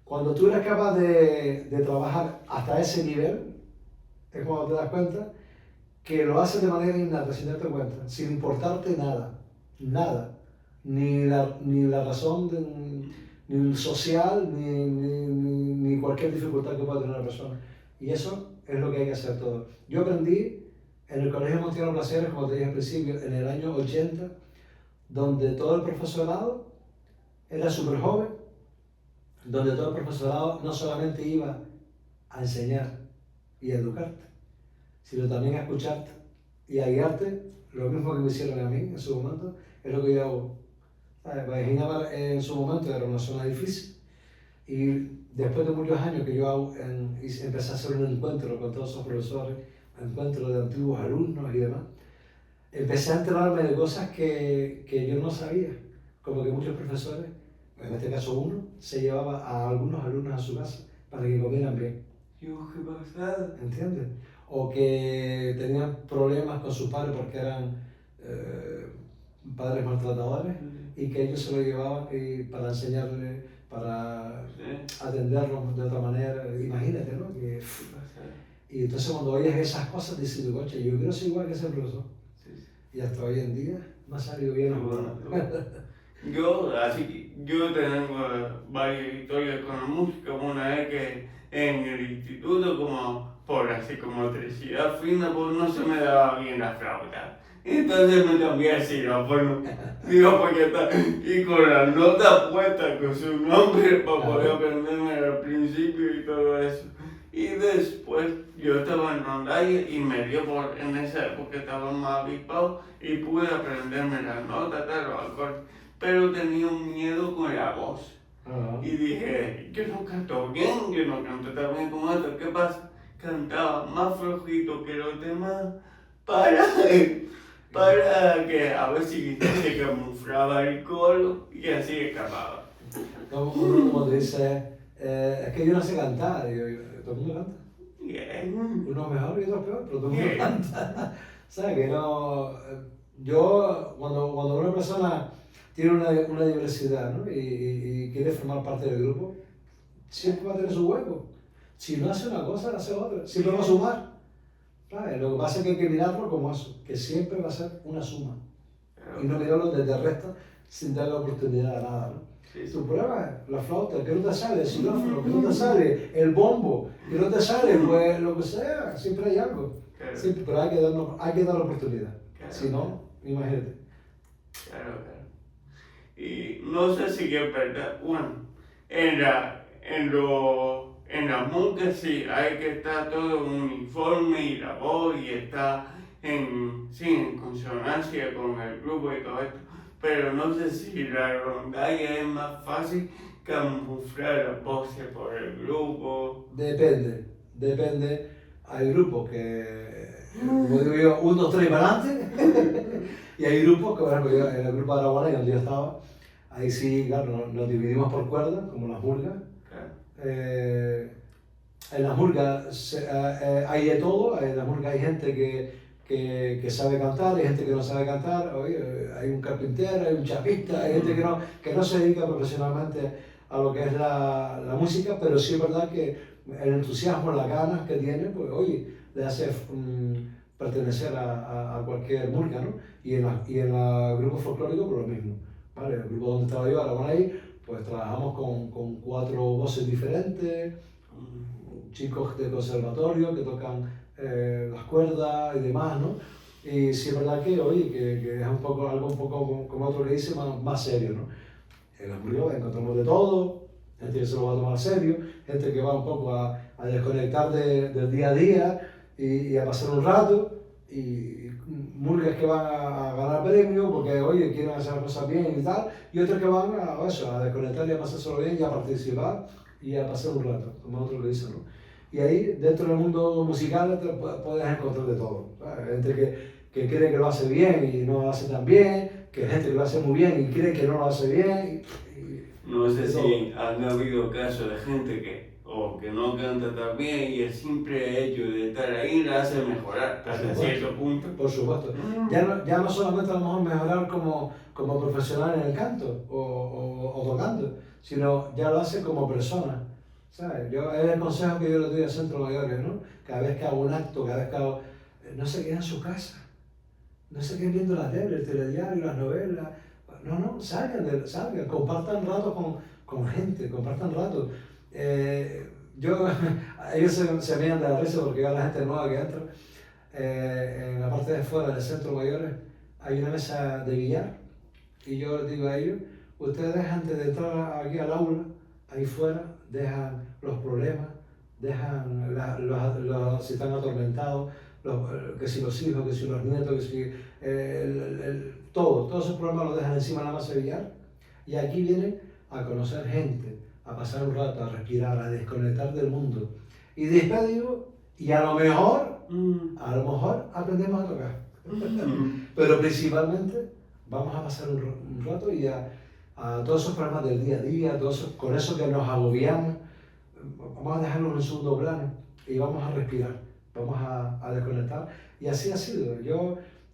cuando tú eres capaz de trabajar hasta ese nivel, es cuando te das cuenta que lo haces de manera innata, sin darte cuenta, sin importarte nada, nada, ni la razón, ni el social, ni cualquier dificultad que pueda tener la persona. Y eso es lo que hay que hacer todo. Yo aprendí en el Colegio Montiano Placeres, como te dije al principio, en el año 80, donde todo el profesorado era súper joven, donde todo el profesorado no solamente iba a enseñar y a educarte, sino también a escucharte y a guiarte. Lo mismo que me hicieron a mí en su momento, es lo que yo hago. Ginebra en su momento era una zona difícil y después de muchos años que yo hago, empecé a hacer un encuentro con todos esos profesores, encuentro de antiguos alumnos y demás, empecé a enterarme de cosas que yo no sabía, como que muchos profesores, en este caso uno, se llevaba a algunos alumnos a su casa para que comieran bien. Dios, qué pasada. ¿Entiendes? O que tenían problemas con sus padres porque eran padres maltratadores y que ellos se lo llevaban para enseñarles, para atenderlos de otra manera. Imagínate, ¿no? Y entonces cuando oyes esas cosas dices, coche, yo quiero ser igual que ese profesor. Y hasta hoy en día me ha salido bien. Yo tengo varias historias con la música. Una vez que en el instituto, por así como electricidad fina, pues no se me daba bien la flauta. Entonces me cambié a xilófono. Digo, porque y con las notas puestas con su nombre para poder aprenderme al principio y todo eso. Y después yo estaba en rondalla y me dio por, en esa época estaba más avispado y pude aprenderme las notas, los acordes. Pero tenía un miedo con la voz. Y dije, yo no canto bien, yo no canto tan bien como esto. ¿Qué pasa? Cantaba más flojito que los demás para que a ver si se camuflaba el coro y así escapaba. Uno dice, es que yo no sé cantar, digo, todo el mundo canta. Uno mejor y otro peor, pero todo el mundo canta. ¿Sabes? Que no, yo, cuando una persona tiene una diversidad, ¿no? y quiere formar parte del grupo, siempre va a tener su hueco. Si no hace una cosa, hace otra. Siempre va a sumar. ¿Sabes? Lo que pasa es que hay que mirarlo como eso, que siempre va a ser una suma. Y no mirarlo desde el resto sin darle oportunidad a nada, ¿no? Tu prueba es la flauta, que no te sale, el xilófono, que no te sale, el bombo, que no te sale, pues lo que sea, siempre hay algo. Siempre, pero hay que dar la oportunidad. Si no, imagínate. Claro. Y no sé si es verdad, bueno, en la música sí hay que estar todo uniforme y la voz y está en consonancia con el grupo y todo esto, pero no sé si la rondalla es más fácil camuflar las voces por el grupo. Depende. Hay grupos que, como digo yo, 1, 2, 3 y para adelante. Y hay grupos que, por ejemplo, yo, en el grupo de Araguana, donde yo estaba, ahí sí, claro, nos dividimos por cuerdas, como las murgas. En las murgas hay de todo. En las murgas hay gente que sabe cantar, hay gente que no sabe cantar. Hay un carpintero, hay un chapista, hay gente que no se dedica profesionalmente a lo que es la música, pero sí es verdad que el entusiasmo, las ganas que tiene, pues oye, le hace pertenecer a cualquier murga, ¿no? Y en el grupo folclórico, pues lo mismo, ¿vale? El grupo donde estaba yo, ahora ahí, pues trabajamos con 4 voces diferentes, chicos de conservatorio que tocan las cuerdas y demás, ¿no? Y sí es verdad que, oye, que es algo un poco, como otro le dice, más serio, ¿no? En las murgas encontramos de todo, gente que se lo va a tomar serio, gente que va un poco a desconectar del día a día y a pasar un rato, y murgas que van a ganar premios porque, oye, quieren hacer las cosas bien y tal, y otros que van a desconectar y a pasárselo bien y a participar y a pasar un rato, como otros le dicen, ¿no? Y ahí, dentro del mundo musical, puedes encontrar de todo. ¿Sabes? Gente que cree que lo hace bien y no lo hace tan bien, que gente que lo hace muy bien y cree que no lo hace bien. No sé si han habido casos de gente que o que no canta tan bien, y el simple hecho de estar ahí la hace mejorar hasta cierto punto. Por supuesto. Ya no solamente a lo mejor mejorar como profesional en el canto o tocando, sino ya lo hace como persona. ¿Sabes? Es el consejo que yo le doy al Centro Mayores, ¿no? Cada vez que hago un acto, cada vez que hago... No se queden en su casa, no se queden viendo la tele, el telediario, las novelas. No, salgan, compartan rato con gente, compartan rato. Ellos se miran de la risa porque va la gente nueva que entra. En la parte de fuera del Centro Mayores hay una mesa de billar y yo les digo a ellos, ustedes antes de entrar aquí al aula, ahí fuera, dejan los problemas, dejan si están atormentados, que si los hijos, que si los nietos, que si todos esos problemas los dejan encima de la mesa de billar y aquí vienen a conocer gente, a pasar un rato, a respirar, a desconectar del mundo. Y después digo, y a lo mejor aprendemos a tocar. Pero principalmente vamos a pasar un rato y a todos esos problemas del día a día, con eso que nos agobiamos, vamos a dejarlo en un segundo plano y vamos a respirar, vamos a desconectar. Y así ha sido.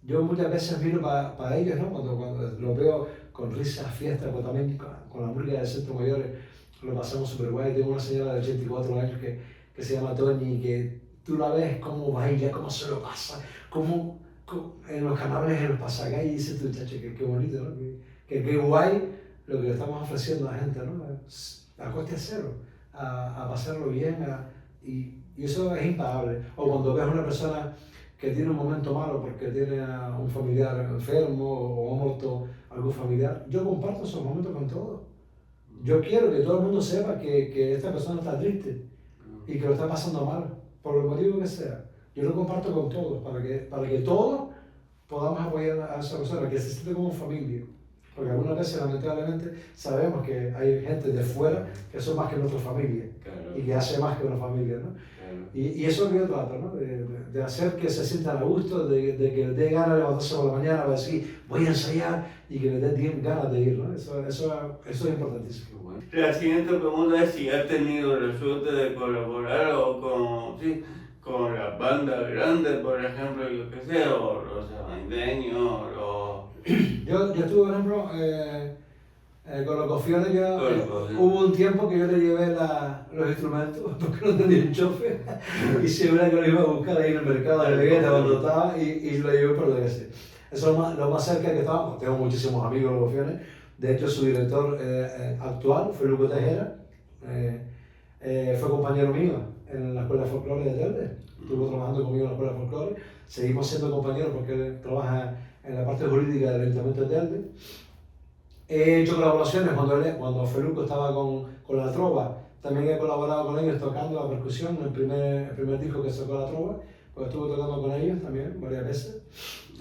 Yo muchas veces miro para ellos, ¿no? Cuando los veo con risas, fiestas, pues también con la música del Centro Mayores lo pasamos súper guay. Tengo una señora de 84 años que se llama Tony, que tú la ves cómo baila, cómo se lo pasa, cómo en los canales, en los pasacalles, y dices tú, chacho, qué bonito, ¿no? Qué guay lo que le estamos ofreciendo a la gente, ¿no? A coste cero, a pasarlo bien, y eso es impagable. O cuando ves a una persona que tiene un momento malo porque tiene a un familiar enfermo o ha muerto algún familiar, yo comparto esos momentos con todos. Yo quiero que todo el mundo sepa que esta persona está triste y que lo está pasando mal, por el motivo que sea. Yo lo comparto con todos, para que todos podamos apoyar a esa persona, que se siente como familia. Porque algunas veces, lamentablemente, sabemos que hay gente de fuera que son más que nuestra familia, claro, y que hace más que una familia, ¿no? Claro. Y eso es lo que yo trato, ¿no? De hacer que se sientan a gusto, de que les dé ganas de levantarse por la mañana para decir, voy a ensayar, y que les dé ganas de ir, ¿no? Eso es importantísimo. Bueno. La siguiente pregunta es si has tenido la suerte de colaborar con las bandas grandes, por ejemplo, yo qué sé, o los abandeños, Yo estuve, por ejemplo, con los Cofiones, hubo un tiempo que yo le llevé los instrumentos porque no tenía un chofer y siempre que lo iba a buscar ahí en el mercado de Vegueta cuando estaba y lo llevé por el Eso es lo más cerca que estaba. Tengo muchísimos amigos los Cofiones. De hecho, su director actual, Felipe Tejera, fue compañero mío en la Escuela de Folclore de Telde. Estuvo trabajando conmigo en la Escuela de Folclore. Seguimos siendo compañeros porque él trabaja en la parte jurídica del Ayuntamiento de Telde. He hecho colaboraciones cuando Feluco estaba con la trova. También he colaborado con ellos tocando la percusión en el primer disco que sacó la trova. Pues estuve tocando con ellos también varias veces.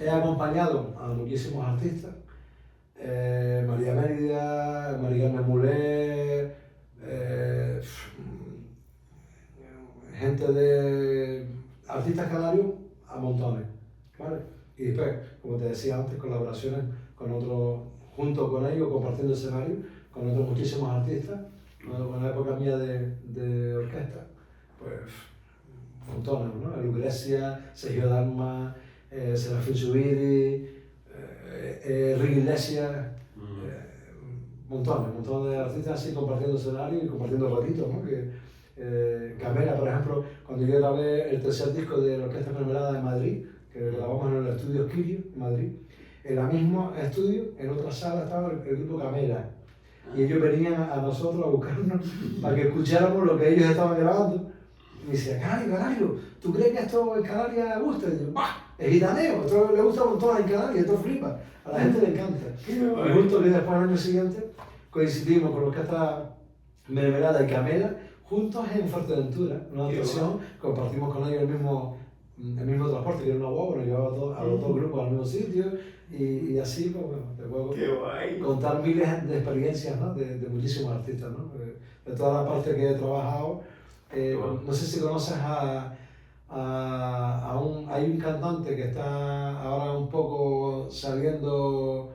He acompañado a muchísimos artistas. María Mérida, María Carmen Muller, gente de artistas canarios a montones, ¿vale? Y después, como te decía antes, colaboraciones con otros, junto con ellos, compartiendo escenario, con otros muchísimos artistas, con la época mía de orquesta, pues montones, ¿no? Lucrecia, Sergio Dalma, Serafín Zubiri, Ricky Iglesias, montones de artistas así compartiendo escenario y compartiendo ratitos, ¿no? Camela, por ejemplo, cuando yo grabé el tercer disco de la Orquesta Mermelada de Madrid, que grabamos en el estudio Quirio, en Madrid, en el mismo estudio, en otra sala estaba el grupo Camela, y ellos venían a nosotros a buscarnos para que escucháramos lo que ellos estaban grabando. Y me decían, Canario, ¿tú crees que esto en Canarias gusta? Y yo, ¡bah! Es gitaneo, esto le gusta un montón en Canarias, esto flipa, a la gente le encanta. Y justo que después, el año siguiente, coincidimos con la Orquesta Mermelada y Camela, juntos en Fuerteventura, una actuación, compartimos con ellos el mismo transporte, que era una guagua, nos llevaba a los dos grupos al mismo sitio, y así, pues, bueno, te puedo contar miles de experiencias, ¿no? de muchísimos artistas, ¿no? De toda la parte que he trabajado. No sé si conoces hay un cantante que está ahora un poco saliendo,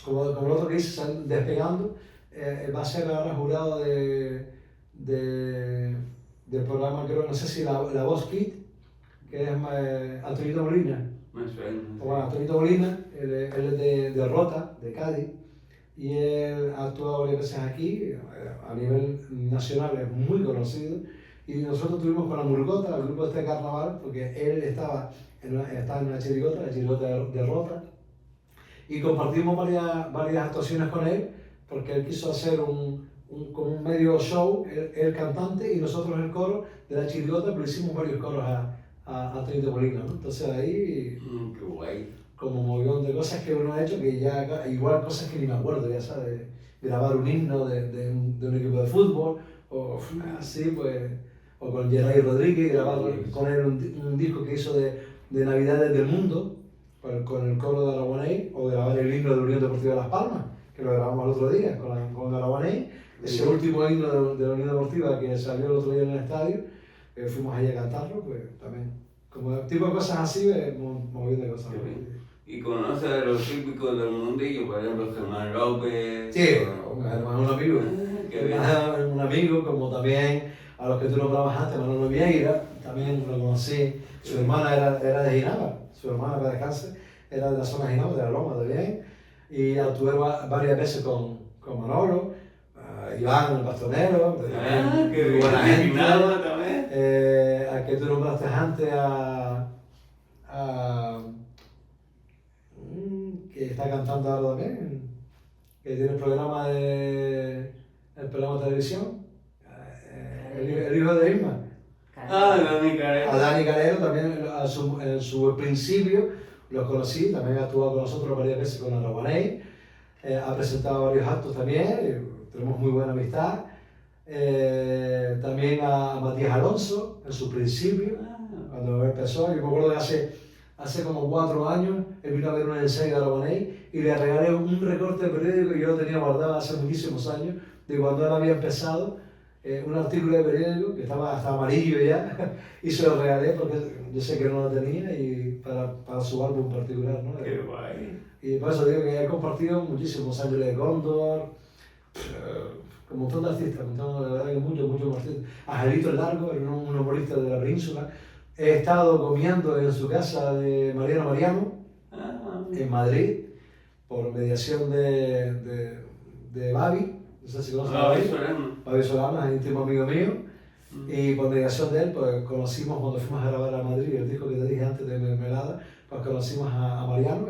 como el otro que dice, despegando, va a ser ahora jurado del programa, creo, no sé si La Voz Kid, que es Antonito Molina. Me suena. Bueno, Antonito Molina, él es de Rota, de Cádiz, y él ha actuado varias veces aquí, a nivel nacional es muy conocido, y nosotros tuvimos con la Murgota, el grupo de carnaval, porque él estaba en una chirigota, la chirigota de Rota, y compartimos varias actuaciones con él, porque él quiso hacer como un medio show, el cantante y nosotros el coro de la chirigota, pero hicimos varios coros a Antonito Molina, ¿no? Entonces ahí, Qué guay. como un montón de cosas que uno ha hecho, que ya, igual cosas que ni me acuerdo, ya sabes, grabar un himno de un equipo de fútbol, o así, pues, o con Geray Rodríguez, grabar con él un disco que hizo de Navidades del Mundo, con el coro de Aragonés, o grabar el himno de Unión Deportiva Las Palmas, que lo grabamos el otro día con Aragonés, ese último himno de la Unión Deportiva que salió el otro día en el estadio, fuimos ahí a cantarlo, pues también, como tipo de cosas así, moviendo de cosas. ¿Y conoces a los típicos del mundillo, por ejemplo, Germán López? Sí, además un amigo. Un amigo, como también a los que tú nombrabas antes, Manolo Vieira, también lo conocí. Su hermana era de Ginebra, su hermana para descansar, era de la zona de Ginebra, de la Loma también. Y actué varias veces con Manolo, Iván el Pastonero, que buena gente. También. A que tú nombraste antes que está cantando ahora también, que tiene el programa de televisión, el hijo de Isma. Dani Carelo. A Dani Carelo también en su principio lo conocí, también ha actuado con nosotros varias veces con Aragonés, ha presentado varios actos también, tenemos muy buena amistad. También a Matías Alonso en su principio, cuando empezó. Yo me acuerdo que hace como 4 años él vino a ver un ensayo de Aragonés y le regalé un recorte de periódico que yo lo tenía guardado hace muchísimos años, de cuando él había empezado, un artículo de periódico que estaba hasta amarillo ya, y se lo regalé porque yo sé que no lo tenía y para su álbum particular, ¿no? Qué guay. Y por eso digo que he compartido muchísimos Ángeles de Cóndor, con un montón de artistas, de verdad que muchos artistas. Angelito el Largo, era un humorista de la península. He estado comiendo en su casa de Mariano Mariano, en Madrid, por mediación de Babi, no sé si conoces a Babi. Babi Solano es íntimo amigo mío, y por mediación de él, pues conocimos cuando fuimos a grabar a Madrid, el disco que te dije antes de Mermelada, pues conocimos a Mariano,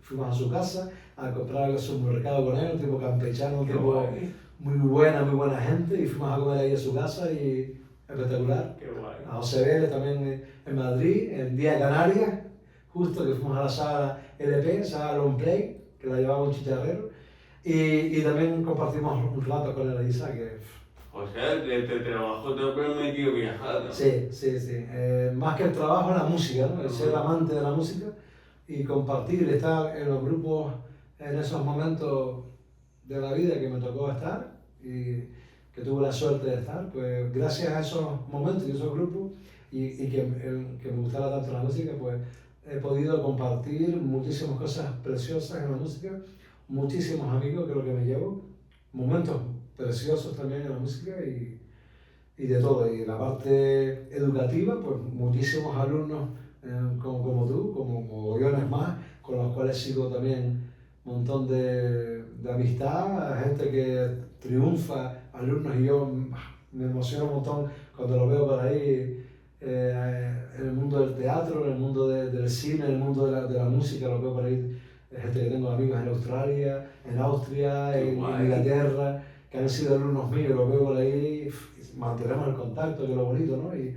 fuimos a su casa a comprar algo en su mercado con él, un tipo campechano, un tipo muy buena gente, y fuimos a comer ahí a su casa y espectacular. Qué guay. A José Vélez también en Madrid, en Día de Canarias, justo que fuimos a la sala LP, sala Long Play, que la llevaba un chicharrero, y también compartimos un rato con el Isa, que... O sea, que te trabajo te ha permitido viajar, ¿no? Sí. Más que el trabajo, la música, ¿no? El ser amante de la música y compartir, estar en los grupos en esos momentos de la vida que me tocó estar y que tuve la suerte de estar, pues gracias a esos momentos y esos grupos y que me gustara tanto la música, pues he podido compartir muchísimas cosas preciosas en la música, muchísimos amigos que es lo que me llevo, momentos preciosos también en la música y de todo. Y la parte educativa, pues muchísimos alumnos como tú, como mogollones más, con los cuales sigo también un montón de amistad, gente que triunfa, alumnos, y yo me emociono un montón cuando lo veo por ahí en el mundo del teatro, en el mundo del cine, en el mundo de la música, lo veo por ahí, gente que tengo amigos en Australia, en Austria, en Inglaterra, que han sido alumnos míos, lo veo por ahí, mantenemos el contacto, que es lo bonito, ¿no? Y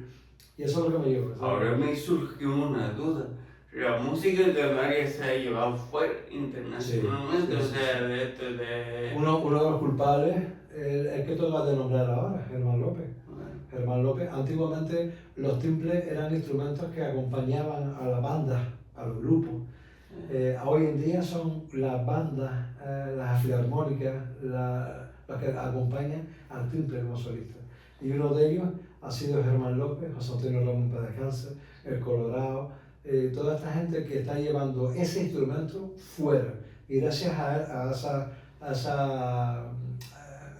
eso es lo que me llevo. Ahora me surgió una duda. La música en Canarias se ha llevado fuera internacionalmente, Sí. o sea, de esto de... Uno de los culpables, el que toca de nombrar ahora, Germán López. Germán López, antiguamente los timbres eran instrumentos que acompañaban a la banda, a los grupos. Hoy en día son las bandas, las filarmónicas, las que acompañan al timbre como solista. Y uno de ellos ha sido Germán López, José Antonio Ramón para descansar, el Colorado, toda esta gente que está llevando ese instrumento fuera. Y gracias a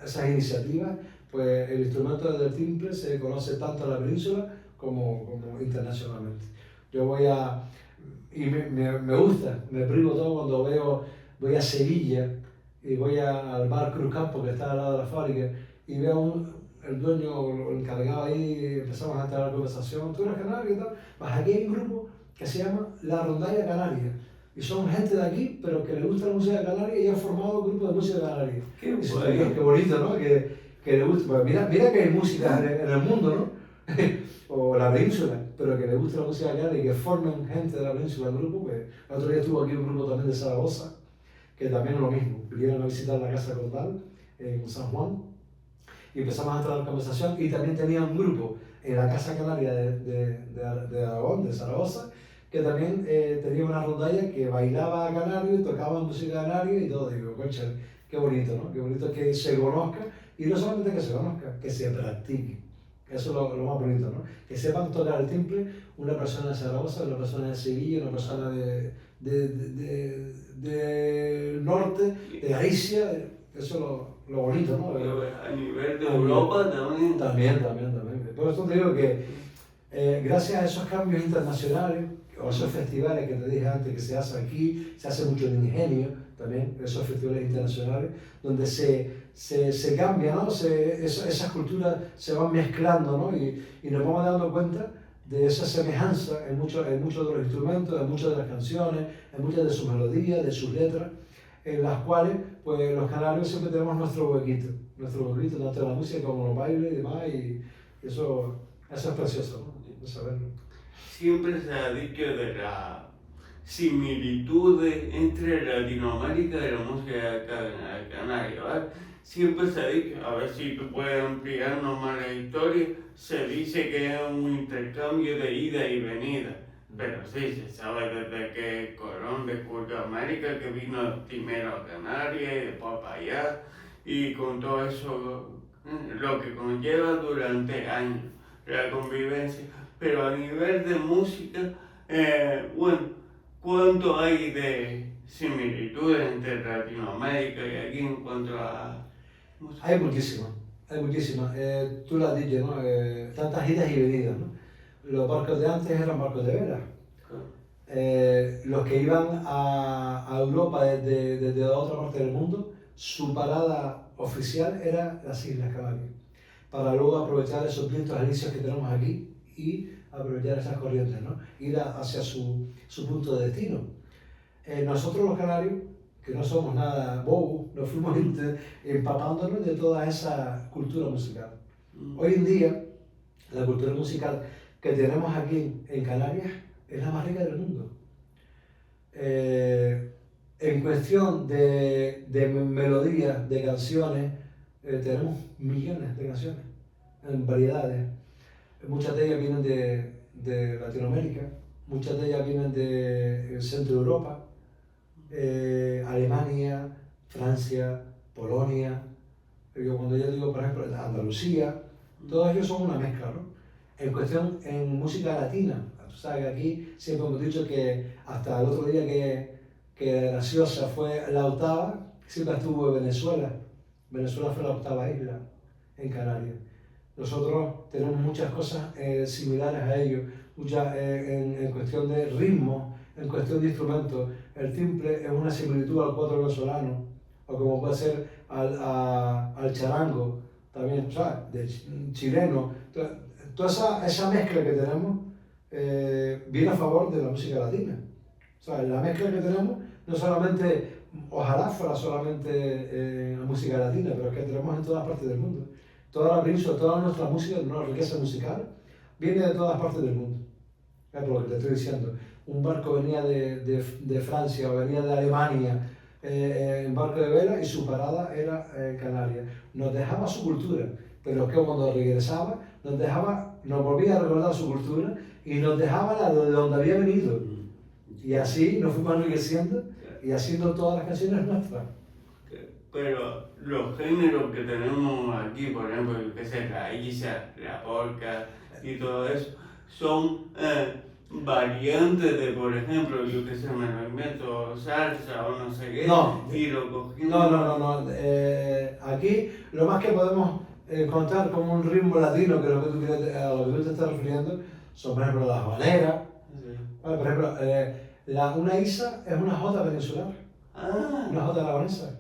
esas iniciativas, pues el instrumento del timbre se conoce tanto en la península como internacionalmente. Yo voy a, y me gusta, me privo todo cuando voy a Sevilla y voy al bar Cruz Campo, que está al lado de la fábrica, y veo el dueño o el encargado ahí, empezamos a entrar a la conversación, tú eres canario y tal, pues aquí hay un grupo que se llama La Rondalla Canaria, y son gente de aquí, pero que le gusta la música canaria y han formado un grupo de música canaria. Qué Qué bonito, ¿no? Que le gusta, pues mira que hay música en el mundo, ¿no? O la península, pero que le gusta la música canaria y que formen gente de la península en grupo, pues el otro día estuvo aquí un grupo también de Zaragoza, que también es lo mismo, vinieron a visitar la Casa Condal en San Juan, y empezamos a entrar en conversación, y también tenía un grupo en la Casa Canaria de Aragón, de Zaragoza, que también tenía una rondalla que bailaba canario y tocaba música canaria y todo. Digo, concha, qué bonito, ¿no? Qué bonito que se conozca, y no solamente que se conozca, que se practique. Eso es lo más bonito, ¿no? Que sepan tocar el timbre una persona de Zaragoza, una persona de Sevilla, una persona del norte, de Galicia. Eso es lo bonito, ¿no? A nivel de Europa también. También. Por eso te digo que gracias a esos cambios internacionales, o esos festivales que te dije antes que se hacen aquí, se hace mucho en Ingenio también, esos festivales internacionales, donde se cambia, ¿no? Esas culturas se van mezclando, ¿no? Y nos vamos dando cuenta de esa semejanza en muchos de los instrumentos, en muchas de las canciones, en muchas de sus melodías, de sus letras, en las cuales pues, los canarios siempre tenemos nuestro huequito, tanto en la música como en los bailes y demás, y eso es precioso, ¿no? De saberlo. Siempre se ha dicho de las similitudes entre Latinoamérica y la música canaria, ¿vale? Siempre se ha dicho, a ver si tú puedes ampliarnos más la historia, se dice que es un intercambio de ida y venida, pero sí, se sabe desde que Colón descubrió América, que vino primero a Canarias y después para allá, y con todo eso, lo que conlleva durante años, la convivencia. Pero a nivel de música, bueno, ¿cuánto hay de similitudes entre Latinoamérica y aquí en cuanto a música? Hay muchísimas. Tú lo has dicho, ¿no? Tantas idas y venidas, ¿no? Los barcos de antes eran barcos de vela. Los que iban a Europa desde otra parte del mundo, su parada oficial era las Islas Canarias, para luego aprovechar esos vientos alisios que tenemos aquí y aprovechar esas corrientes, ¿no? Ir hacia su punto de destino. Nosotros los canarios, que no somos nada bobos, nos fuimos empapándonos de toda esa cultura musical. Hoy en día, la cultura musical que tenemos aquí en Canarias es la más rica del mundo. En cuestión de melodías, de canciones, tenemos millones de canciones, en variedades. Muchas de ellas vienen de Latinoamérica, muchas de ellas vienen del centro de Europa, Alemania, Francia, Polonia. Cuando yo digo, por ejemplo, Andalucía, todos ellos son una mezcla, ¿no? En cuestión, en música latina, tú sabes que aquí siempre hemos dicho que hasta el otro día que Graciosa fue la octava, siempre estuvo en Venezuela. Venezuela fue la octava isla en Canarias. Nosotros tenemos muchas cosas similares a ellos, muchas en cuestión de ritmo, en cuestión de instrumentos. El timbre es una similitud al cuatro venezolano, o como puede ser al charango, también, ¿sabes? De chileno. Toda esa mezcla que tenemos viene a favor de la música latina. O sea, la mezcla que tenemos no solamente, ojalá fuera solamente la música latina, pero es que tenemos en todas partes del mundo. Toda la península, toda nuestra música, nuestra riqueza musical, viene de todas partes del mundo. Es por lo que te estoy diciendo. Un barco venía de Francia o venía de Alemania en barco de vela y su parada era Canarias. Nos dejaba su cultura, pero es que cuando regresaba nos volvía a recordar su cultura y nos dejaba la de donde había venido. Y así nos fuimos enriqueciendo y haciendo todas las canciones nuestras. Pero los géneros que tenemos aquí, por ejemplo, que es la isa, la polca y todo eso, son variantes de, por ejemplo, yo que sé, me lo invento, salsa o no sé qué, No. y lo cogimos. No. Aquí lo más que podemos encontrar como un ritmo latino, que es lo que a lo que tú te estás refiriendo, son por ejemplo las habaneras. Sí. Vale, por ejemplo, una isa es una jota peninsular, una jota aragonesa.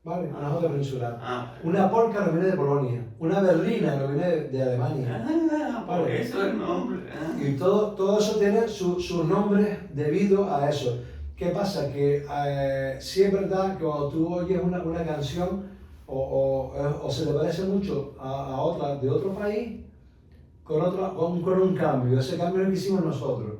¿Vale? Una jota peninsular. Una polka no viene de Polonia, una berlina no viene de Alemania. Por eso el nombre. Y todo eso tiene sus nombres debido a eso. ¿Qué pasa? Que sí es verdad que cuando tú oyes una canción o se te parece mucho a otra de otro país, con un cambio. Ese cambio lo hicimos nosotros.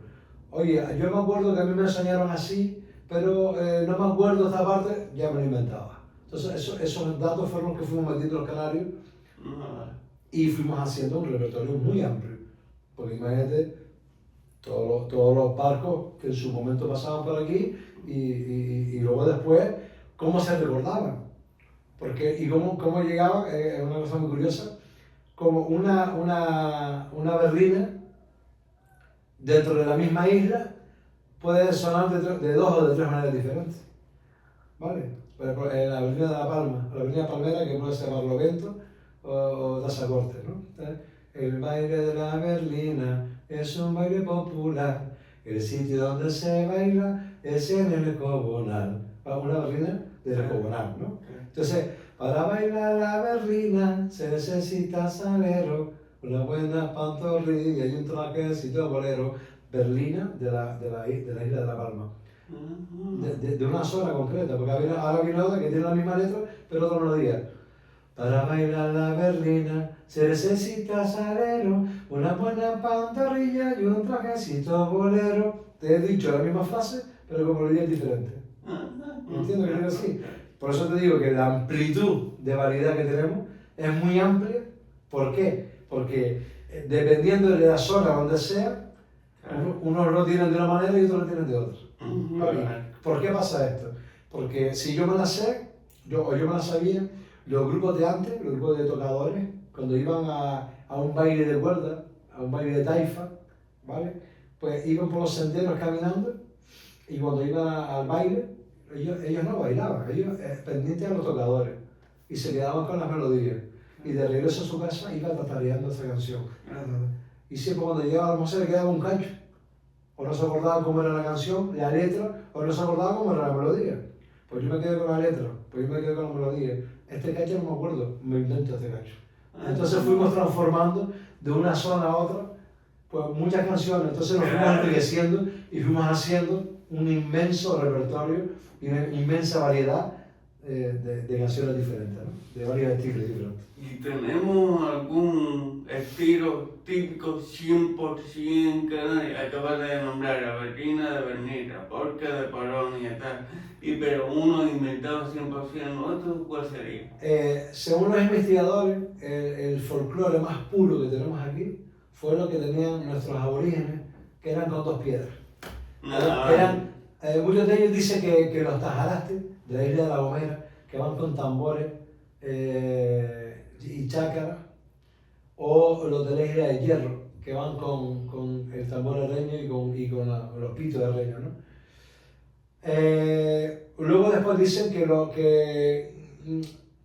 Oye, yo me acuerdo que a mí me enseñaron así, pero no me acuerdo esta parte, ya me lo inventaba. Entonces esos datos fueron los que fuimos metiendo los canarios y fuimos haciendo un repertorio muy amplio. Porque imagínate todos los barcos que en su momento pasaban por aquí y luego después cómo se recordaban. Y cómo llegaban, es una cosa muy curiosa, como una berlina dentro de la misma isla puede sonar de dos o de tres maneras diferentes. ¿Vale? Por ejemplo, en la berlina de La Palma, la berlina palmera, que puede ser Barlovento o Tazacorte, ¿no? El baile de la berlina es un baile popular, el sitio donde se baila es en el Cobonal. Una berlina del Cobonal, ¿no? Entonces, para bailar la berlina se necesita salero, una buena pantorrilla y un trajecito bolero. Berlina de la isla de La Palma. De una zona concreta, porque ahora viene otra que tiene la misma letra, pero otra melodía. Para bailar la berlina se necesita salero, una buena pantorrilla y un trajecito bolero. Te he dicho la misma frase, pero con melodías diferentes. ¿Entiendes que es así? Por eso te digo que la amplitud de variedad que tenemos es muy amplia. ¿Por qué? Porque dependiendo de la zona donde sea, unos lo tienen de una manera y otros lo tienen de otra. ¿Por qué pasa esto? Porque si yo me la sé, yo me la sabía, los grupos de antes, los grupos de tocadores, cuando iban a un baile de cuerda, a un baile de taifa, ¿vale? Pues iban por los senderos caminando y cuando iban al baile, ellos no bailaban, ellos pendientes a los tocadores y se quedaban con las melodías. Y de regreso a su casa iba tatareando esa canción. Y siempre cuando llegaba a la se le quedaba un cacho. O no se acordaban cómo era la canción, la letra, o no se acordaban cómo era la melodía. Pues yo me quedé con la letra, pues yo me quedé con la melodía. Este cacho no me acuerdo, me invento este cacho. Entonces fuimos transformando de una zona a otra, pues muchas canciones. Entonces nos fuimos enriqueciendo y fuimos haciendo un inmenso repertorio y una inmensa variedad de canciones diferentes, ¿no? De varios estilos diferentes. ¿Y tenemos algún estilo típico 100% canario? Acabas de nombrar la berlina de Bernita, polka de Polonia y tal, pero uno inventado 100% nuestro, ¿cuál sería? Según los investigadores, el folclore más puro que tenemos aquí fue lo que tenían nuestros aborígenes, que eran con dos piedras. Muchos de ellos dicen que los tajarastes de la isla de La Gomera, que van con tambores y chácaras, o los de la isla de Hierro, que van con el tambor de reño y con los pitos de reño, ¿no? Luego después dicen que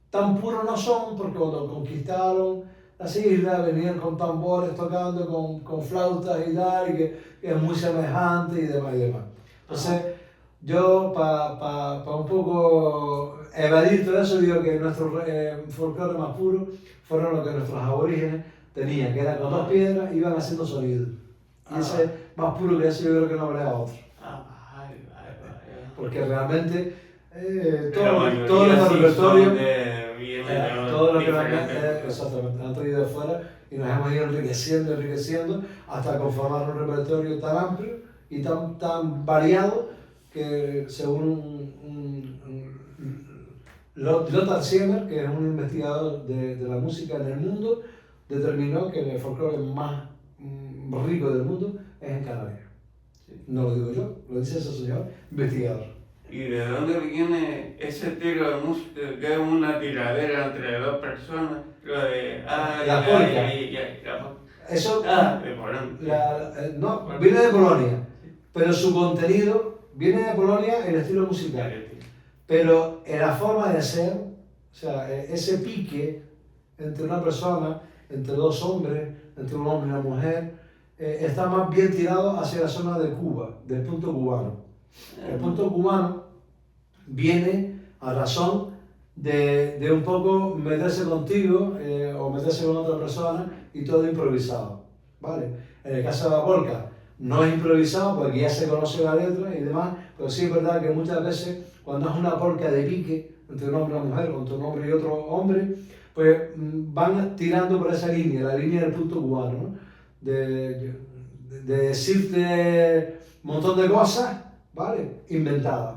tan puros no son, porque cuando conquistaron las islas venían con tambores tocando, con flautas y tal, y que es muy semejante y demás y demás. Entonces, yo para un poco evadir todo eso, digo que nuestro folclore más puro fueron los que nuestros aborígenes tenían, que eran con dos piedras y iban haciendo sonidos. Y ese más puro que eso yo creo que no habrá otro. Porque realmente todo nuestro repertorio, todo lo que exactamente, han traído de fuera y nos hemos ido enriqueciendo hasta conformar un repertorio tan amplio y tan variado que según Lothar Siemer, que es un investigador de la música en el mundo, determinó que el folclore más rico del mundo es en Canarias. No lo digo yo, lo dice ese señor investigador. ¿Y de dónde viene ese estilo de música que es una tiradera entre dos personas? Lo de la polka. Eso, De Polonia. no, viene de Polonia, pero su contenido viene de Polonia en el estilo musical. Pero en la forma de ser, o sea, ese pique entre una persona, entre dos hombres, entre un hombre y una mujer, está más bien tirado hacia la zona de Cuba, del punto cubano. El punto cubano viene a razón de un poco meterse contigo o meterse con otra persona y todo improvisado, ¿vale? En el caso de la polka, no es improvisado porque ya se conoce la letra y demás, pero sí es verdad que muchas veces cuando es una polka de pique entre un hombre y una mujer o entre un hombre y otro hombre, pues van tirando por esa línea, la línea del punto cubano, ¿no? De decirte un montón de cosas, ¿vale? Inventadas,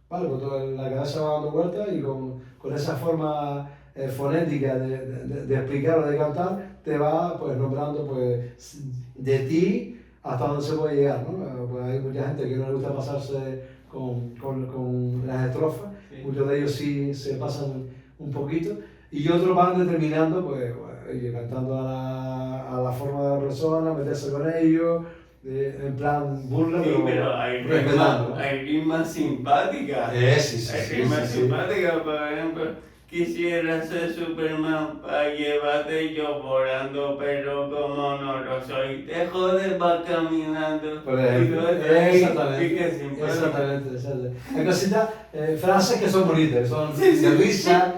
¿vale? Con la cabeza va dando vueltas y con esa forma fonética de explicar o de cantar, te va pues nombrando pues de ti hasta dónde se puede llegar, ¿no? Pues hay mucha gente que no le gusta pasarse con las estrofas, sí. Muchos de ellos sí se pasan un poquito y otros van determinando, pues, cantando a la forma de la persona, meterse con ellos, en plan burla, sí, pero hay rimas simpáticas. Sí, hay rimas simpáticas, por ejemplo. Quisiera ser Superman para llevarte yo volando, pero como no lo soy, te jodes, vas caminando. Por ejemplo, exactamente. Hay cositas, frases que son bonitas, son de risa,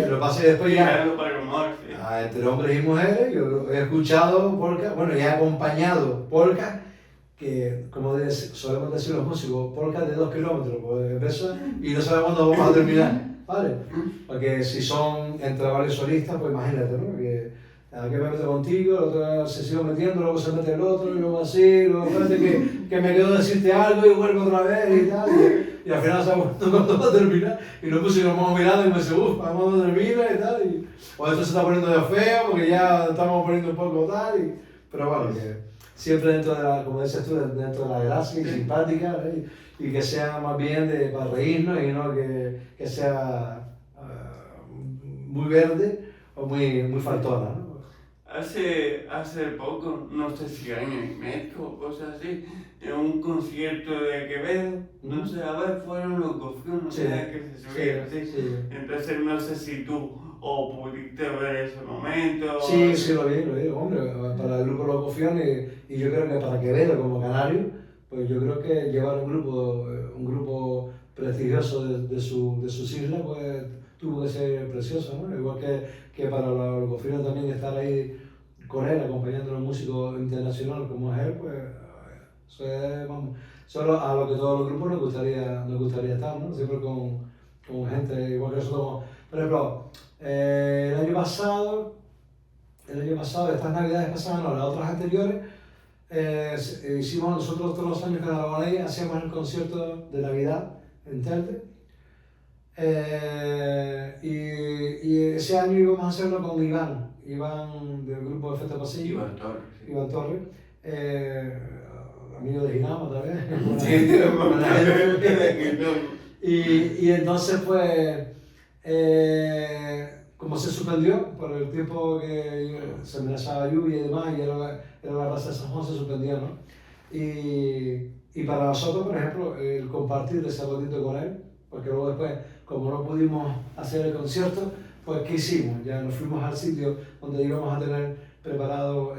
lo pasé después ya. Para humor, sí. Entre hombres y mujeres, yo he escuchado polka, bueno, y he acompañado polka, que como solemos decir los músicos, polka de 2 kilómetros, pues empezó y no sabemos cuándo vamos a terminar. ¿Vale? Porque si son entre varios solistas, pues imagínate, ¿no? Que me meto contigo, el otro se sigue metiendo, luego se mete el otro, y luego así, luego parece que me quedo decirte algo y vuelvo otra vez y tal. Y al final sabemos cuándo va a terminar. Y los músicos nos vamos mirando y me dicen, ¿cuándo termina? Y tal. O esto se está poniendo de feo porque ya estamos poniendo un poco tal. Pero bueno, que siempre dentro de la, como dices tú, dentro de la gracia y simpática, ¿eh? Y que sea más bien para reírnos y no que sea muy verde o muy faltona, ¿no? Hace poco, no sé si año y medio o cosas así, en un concierto de Quevedo, no sé, a ver, fueron Locofión, no sé que se subieron, sí. Entonces no sé si tú o pudiste ver ese momento. Sí, lo vi, hombre, para el grupo Locofión y yo creo que para Quevedo como canario, pues yo creo que llevar un grupo prestigioso de sus islas, pues tuvo que ser precioso, ¿no? Igual que para los Locofinos también estar ahí con él, acompañando a un músico internacional como es él, pues eso es, vamos, solo a lo que todos los grupos nos gustaría estar, ¿no? Siempre con gente igual que nosotros. Por ejemplo, el año pasado, estas navidades pasadas, no, las otras anteriores, hicimos nosotros todos los años que Aragonés hacíamos el concierto de Navidad en Telde, y ese año íbamos a hacerlo con Iván del grupo de Efecto Pasillo, Iván Torres, amigo de Ginama también. Y entonces pues como se suspendió por el tiempo que se amenazaba lluvia y demás, y era la raza de San Juan, se suspendió, ¿no? Y para nosotros, por ejemplo, el compartir ese ratito con él, porque luego después, como no pudimos hacer el concierto, pues ¿qué hicimos? Ya nos fuimos al sitio donde íbamos a tener preparado,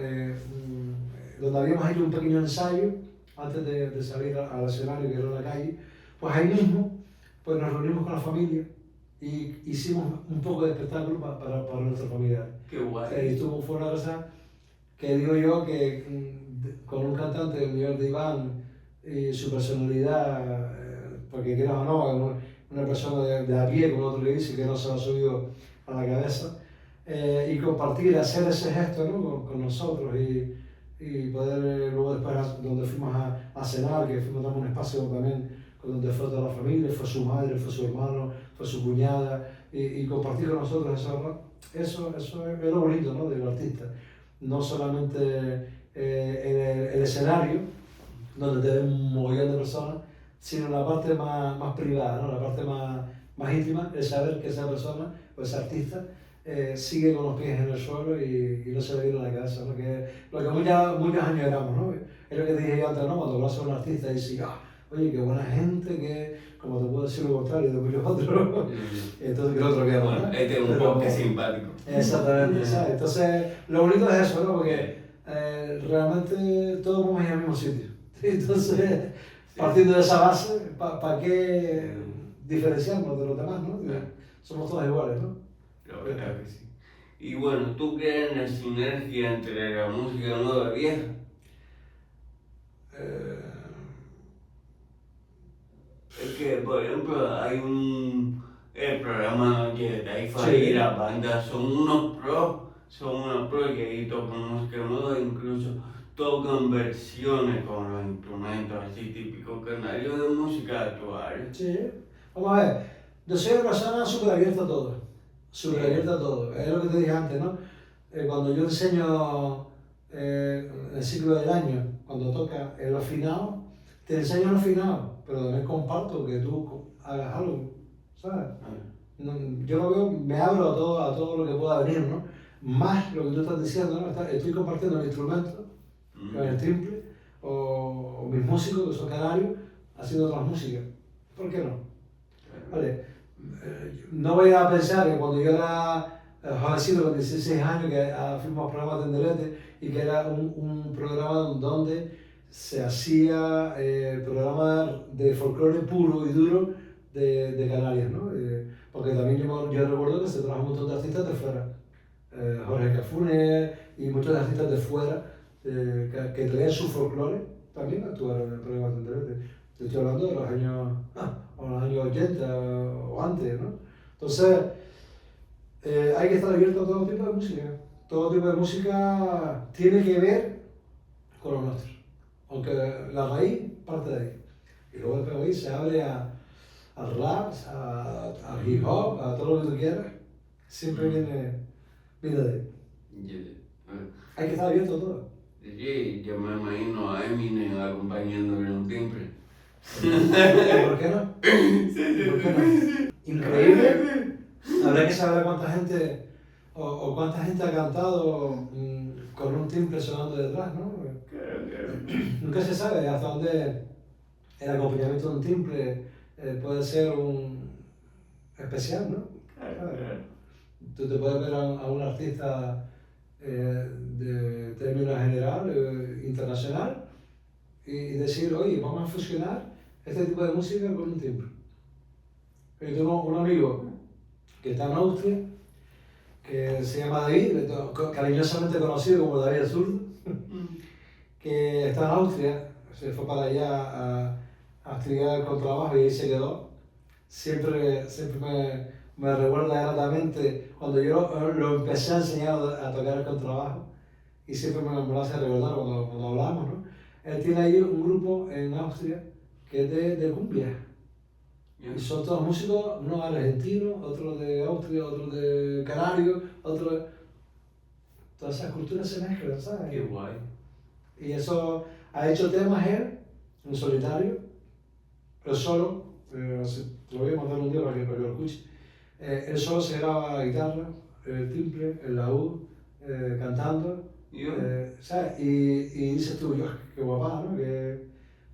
donde habíamos hecho un pequeño ensayo antes de salir al escenario, que era la calle, pues ahí mismo pues nos reunimos con la familia y hicimos un poco de espectáculo para nuestra familia. Qué guay. Fue una cosa que digo yo que con un cantante del nivel de Iván y su personalidad, porque quieras o no, una persona de a pie, como otro le dice, que no se lo ha subido a la cabeza, y compartir, hacer ese gesto, ¿no? con nosotros y poder luego después donde fuimos a cenar, que fuimos a un espacio también donde fue toda la familia, fue su madre, fue su hermano, fue su cuñada, y compartir con nosotros eso es lo bonito, ¿no? Del artista. No solamente el escenario, donde te ven un mogollón de personas, sino la parte más privada, ¿no? La parte más íntima, el saber que esa persona o ese artista sigue con los pies en el suelo y no se le viene a la cabeza, ¿no? Que lo que muchos años éramos, ¿no? Es lo que te dije yo antes, ¿no? Cuando hablas con un artista y dices, oye, qué buena gente, que, como te puedo decir lo contrario de muchos otros, entonces que otro que bueno, este es un poco simpático. Exactamente, ¿sabes? Entonces, lo bonito es eso, ¿no? Porque realmente todos vamos a ir al mismo sitio. Entonces, partiendo de esa base, ¿para qué diferenciarnos de los demás, ¿no? Somos todos iguales, ¿no? La verdad que sí. Y bueno, ¿tú crees en la sinergia entre la música nueva y vieja? Es que, por ejemplo, hay el programa Noche de Taifa y las bandas son unos pros que ahí tocan música nueva, incluso tocan versiones con los instrumentos así típicos canarios de música actual. Sí, vamos a ver, yo soy una persona súper abierta a todo, es lo que te dije antes, ¿no? Cuando yo enseño el ciclo del año, cuando toca el afinado, te enseño el afinado, pero también comparto que tú hagas algo, ¿sabes? No, yo lo veo, me abro a todo lo que pueda venir, ¿no? Más lo que tú estás diciendo, ¿no? Estoy compartiendo el instrumento, con el timbre, o mis músicos, que son canarios, haciendo otras músicas. ¿Por qué no? Vale. No voy a pensar que cuando yo era jovencito, con 16 años, que fuimos programas de Tenderete y que era un programa donde se hacía programa de folclore puro y duro de Canarias, ¿no? Porque también yo recuerdo que se trajo un montón de artistas de fuera, Jorge Cafunes y muchos artistas de fuera que traían su folclore, también actuaron en el programa de Tenderete. Te estoy hablando de los años 80 o antes, ¿no? Entonces, hay que estar abierto a todo tipo de música. Todo tipo de música tiene que ver con lo nuestro, aunque la raíz parte de ahí. Y luego después ahí se abre a rap, a hip hop, a todo lo que tú quieras. Siempre viene de ahí. Hay que estar abierto a todo. Sí, yo me imagino a Eminem acompañándole un timbre. ¿Por qué no? ¿Por qué no? Increíble. Habrá que saber cuánta gente o cuánta gente ha cantado con un timbre sonando detrás, ¿no? Nunca se sabe hasta dónde el acompañamiento de un timbre puede ser un especial, ¿no? Tú te puedes ver a un artista de término general, internacional, y decir, oye, vamos a fusionar este tipo de música con un timbre. Yo tengo un amigo que está en Austria, que se llama David, cariñosamente conocido como David Azul, que está en Austria, se fue para allá a estudiar con trabajo y ahí se quedó. Siempre me recuerda gratamente cuando yo lo empecé a enseñar a tocar el contrabajo y siempre me lo hace recordar cuando hablamos, ¿no? Él tiene ahí un grupo en Austria que es de cumbia. Y son todos músicos, unos argentinos, otros de Austria, otros de Canarios, otros de... Todas esas culturas se mezclan, ¿sabes? Qué guay. Y eso ha hecho temas él, en solitario, pero solo, te lo voy a mandar un día para que lo escuche. Él solo se graba la guitarra, el timbre, el laúd, cantando, ¿sabes? Y dices tú, qué guapa, ¿no?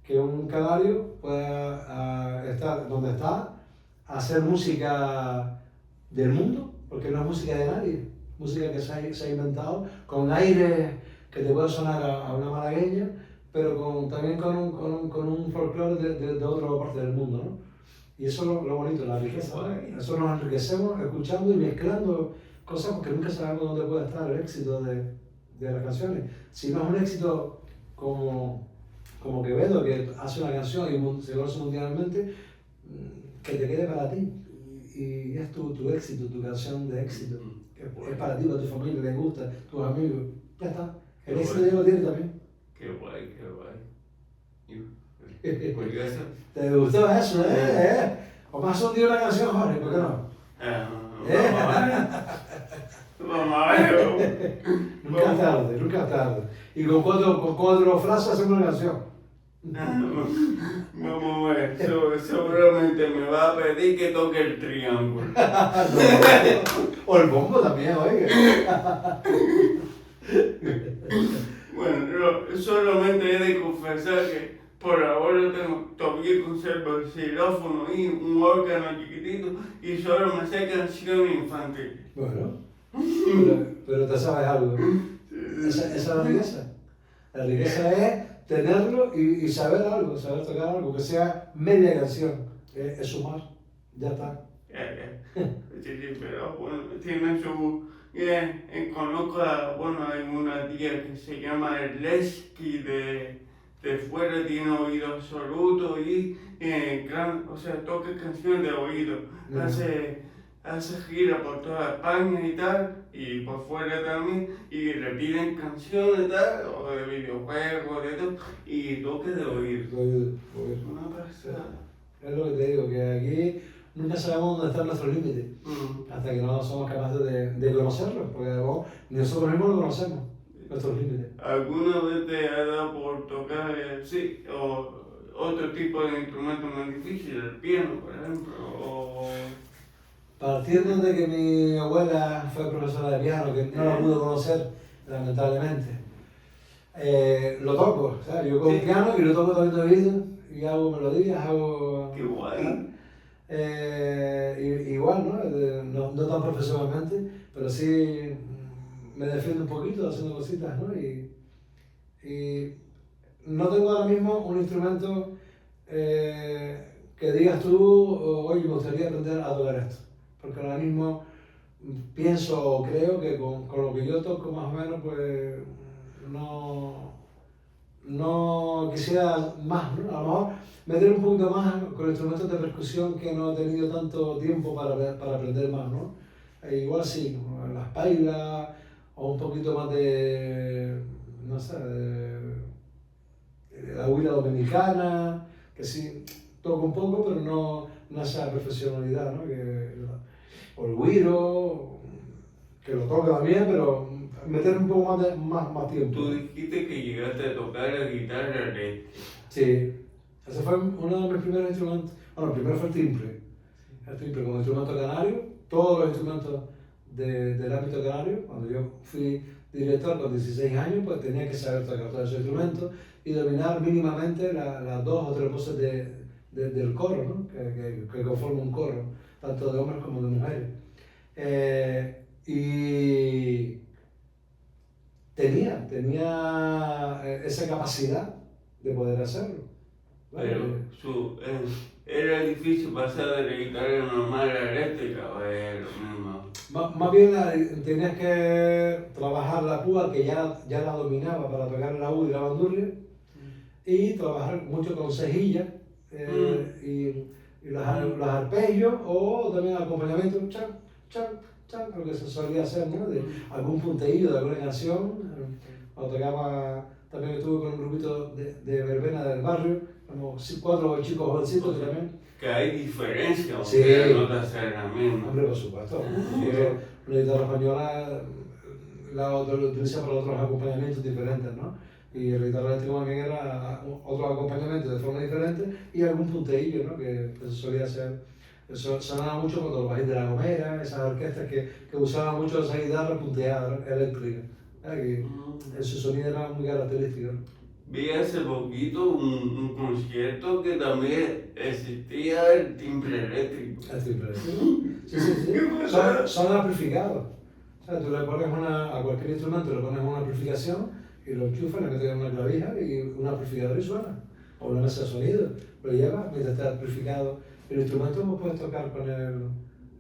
Que un canario pueda estar donde está, hacer música del mundo, porque no es música de nadie, música que se ha inventado, con aire que te puede sonar a una malagueña, pero también con un folclore de otra parte del mundo, ¿no? Y eso es lo bonito, la riqueza, ¿no? Eso nos enriquecemos escuchando y mezclando cosas porque nunca sabemos dónde puede estar el éxito de las canciones. Si no es un éxito como Quevedo, que hace una canción y se conoce mundialmente, que te quede para ti. Y es tu éxito, tu canción de éxito. Es para ti, para tu familia, le gusta, tus amigos. Ya está. El éxito ya lo tiene también. Qué guay, qué guay. Curioso. ¿Te gustó eso, Vamos a hacer un día una canción, Jorge, ¿por qué no? Vamos a ver. Nunca es tarde. Y con cuatro frases hacemos una canción. Vamos a ver, seguramente me va a pedir que toque el triángulo. O el bombo también, oiga. Bueno, yo solamente he de confesar que por ahora todavía conservo el xilófono y un órgano chiquitito y solo me sé canciones infantiles. Bueno, pero te sabes algo. Esa es la riqueza. La riqueza es tenerlo y saber algo, saber tocar algo, que sea media canción. Es sumar, ya está. Sí, pero bueno, tiene su... conozco hay una tía que se llama Lesky de fuera, tiene oído absoluto y toca canciones de oído, hace gira por toda España y tal, y por fuera también, y le piden canciones tal, o de videojuegos, de todo, y toque de oído. Una pasada. Es lo que te digo, que aquí nunca sabemos dónde están nuestros límites, hasta que no somos capaces de conocerlos, porque ni nosotros mismos lo conocemos, nuestros límites. ¿Alguna vez te ha dado por tocar, o otro tipo de instrumento más difícil, el piano, por ejemplo? Partiendo de que mi abuela fue profesora de piano, que no la pude conocer, lamentablemente, lo toco, ¿sabes? Yo con piano y lo toco también de oído, y hago melodías, hago... ¡Qué guay! Igual, ¿no? No tan profesionalmente, pero sí me defiendo un poquito haciendo cositas, ¿no? Y no tengo ahora mismo un instrumento que digas tú, oye, me gustaría aprender a tocar esto, porque ahora mismo pienso o creo que con lo que yo toco más o menos, pues no quisiera más, ¿no? A lo mejor meter un poquito más con instrumentos de percusión que no he tenido tanto tiempo para aprender más, ¿no? Igual sí, ¿no? Las pailas o un poquito más de, no sé, de la huila dominicana, que sí, toco un poco, pero no esa profesionalidad, ¿no? O el güiro, que lo toco también, pero meter un poco más tiempo. Tú dijiste que llegaste a tocar la guitarra eléctrica. Sí, ese fue uno de mis primeros instrumentos. Bueno, el primero fue el timbre como instrumento canario. Todos los instrumentos del ámbito canario, cuando yo fui director con 16 años, pues tenía que saber tocar todos esos instrumentos y dominar mínimamente las dos o tres voces del coro, ¿no? que conforman un coro, tanto de hombres como de mujeres. Y tenía esa capacidad de poder hacerlo. Pero era difícil pasar de la guitarra normal a la eléctrica, o es lo mismo. Más bien tenías que trabajar la púa, que ya la dominaba para tocar la U y la bandurria, y trabajar mucho con cejillas y los arpegios, o también acompañamiento, lo que se solía hacer, ¿no? De algún punteillo de alguna canción. Cuando tocaba, también estuve con un grupito de verbena del barrio, como 4 chicos jovencitos también. Que hay diferencia, aunque sí. las notas sean las mismas. Hombre, por supuesto. Una guitarra española la utiliza para otros acompañamientos diferentes, ¿no? Y la guitarra eléctrica también era otro acompañamiento de forma diferente y algún punteillo, ¿no? Que se solía hacer. Eso sonaba mucho cuando los bajistas de La Gomera, esas orquestas que usaban mucho esa guitarra punteada eléctrica. Su sonido era muy característico. Vi hace poquito un concierto que también existía el timbre eléctrico. El timbre eléctrico. Sí. Son amplificados. O sea, tú le pones a cualquier instrumento, le pones una amplificación y lo enchufas, le metes una clavija y un amplificador y suena. O una mesa de sonido. Lo llevas mientras está amplificado. El instrumento lo puedes tocar con él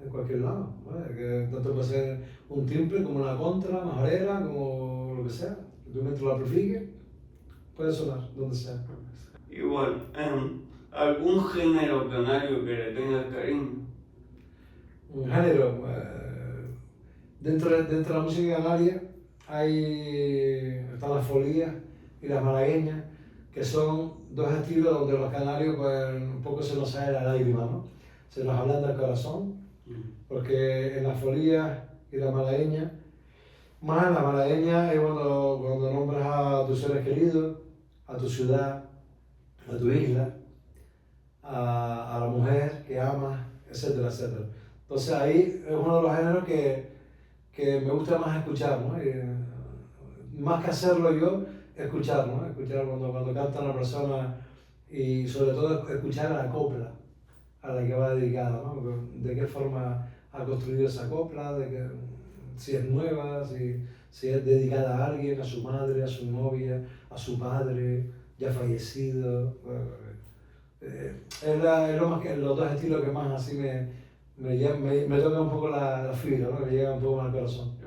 en cualquier lado, ¿vale? Que tanto puede ser un timbre como una contra, majorera, como lo que sea. Tú mientras lo amplifiques, puede sonar donde sea. Igual, ¿algún género canario que le tengas cariño? Un género, dentro de la música canaria están las folías y las malagueñas, que son dos estilos donde los canarios pues un poco se nos sale la lágrima, ¿no? Se nos ablanda el corazón, porque en las folías y la malagueña, más en la malagueña es cuando nombras a tus seres queridos, a tu ciudad, a tu isla, a la mujer que amas, etcétera, etcétera. Entonces ahí es uno de los géneros que me gusta más escuchar, ¿no? Más que hacerlo yo, escuchar, ¿no? Escuchar cuando canta una persona y sobre todo escuchar a la copla a la que va dedicada, ¿no? De qué forma ha construido esa copla, si es nueva, si es dedicada a alguien, a su madre, a su novia, a su padre, ya fallecido. Es los dos estilos que más así me toca un poco la fibra, ¿no? Me llega un poco más al corazón.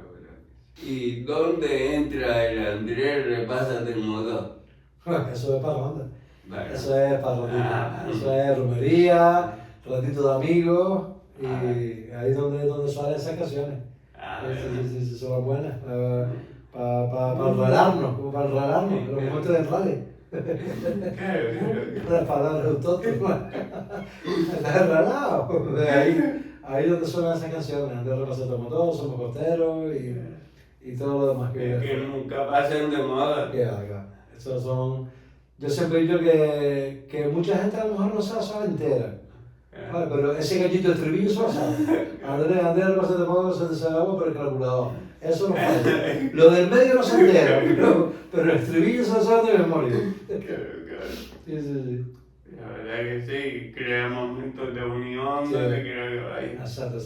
¿Y dónde entra el Andrés Repásate el Motor? Eso es parranda. Vale. Eso es parrandita. Eso es romería, ratito de amigos y ahí es donde salen esas canciones. Sí, son buenas. Para enredarnos, como para enredarnos, los momentos de enrade. Las palabras autóctonas. Estás enredado. Ahí es donde suenan esas canciones. Andrés Repásate el Motor, Somos Costeros y todo lo demás que nunca pasen de moda. Esos son. Yo siempre he dicho que mucha gente a lo mejor no se la sabe entera. Vale, pero ese gallito de estribillo se lo sabe. Andrés Repásate el Motor se agua por el calculador. Eso no falta. Lo del medio no se entera, pero el estribillo se lo sabe de memoria. Sí. La verdad que sí, crea momentos de unión, donde quiera que vaya. Exacto.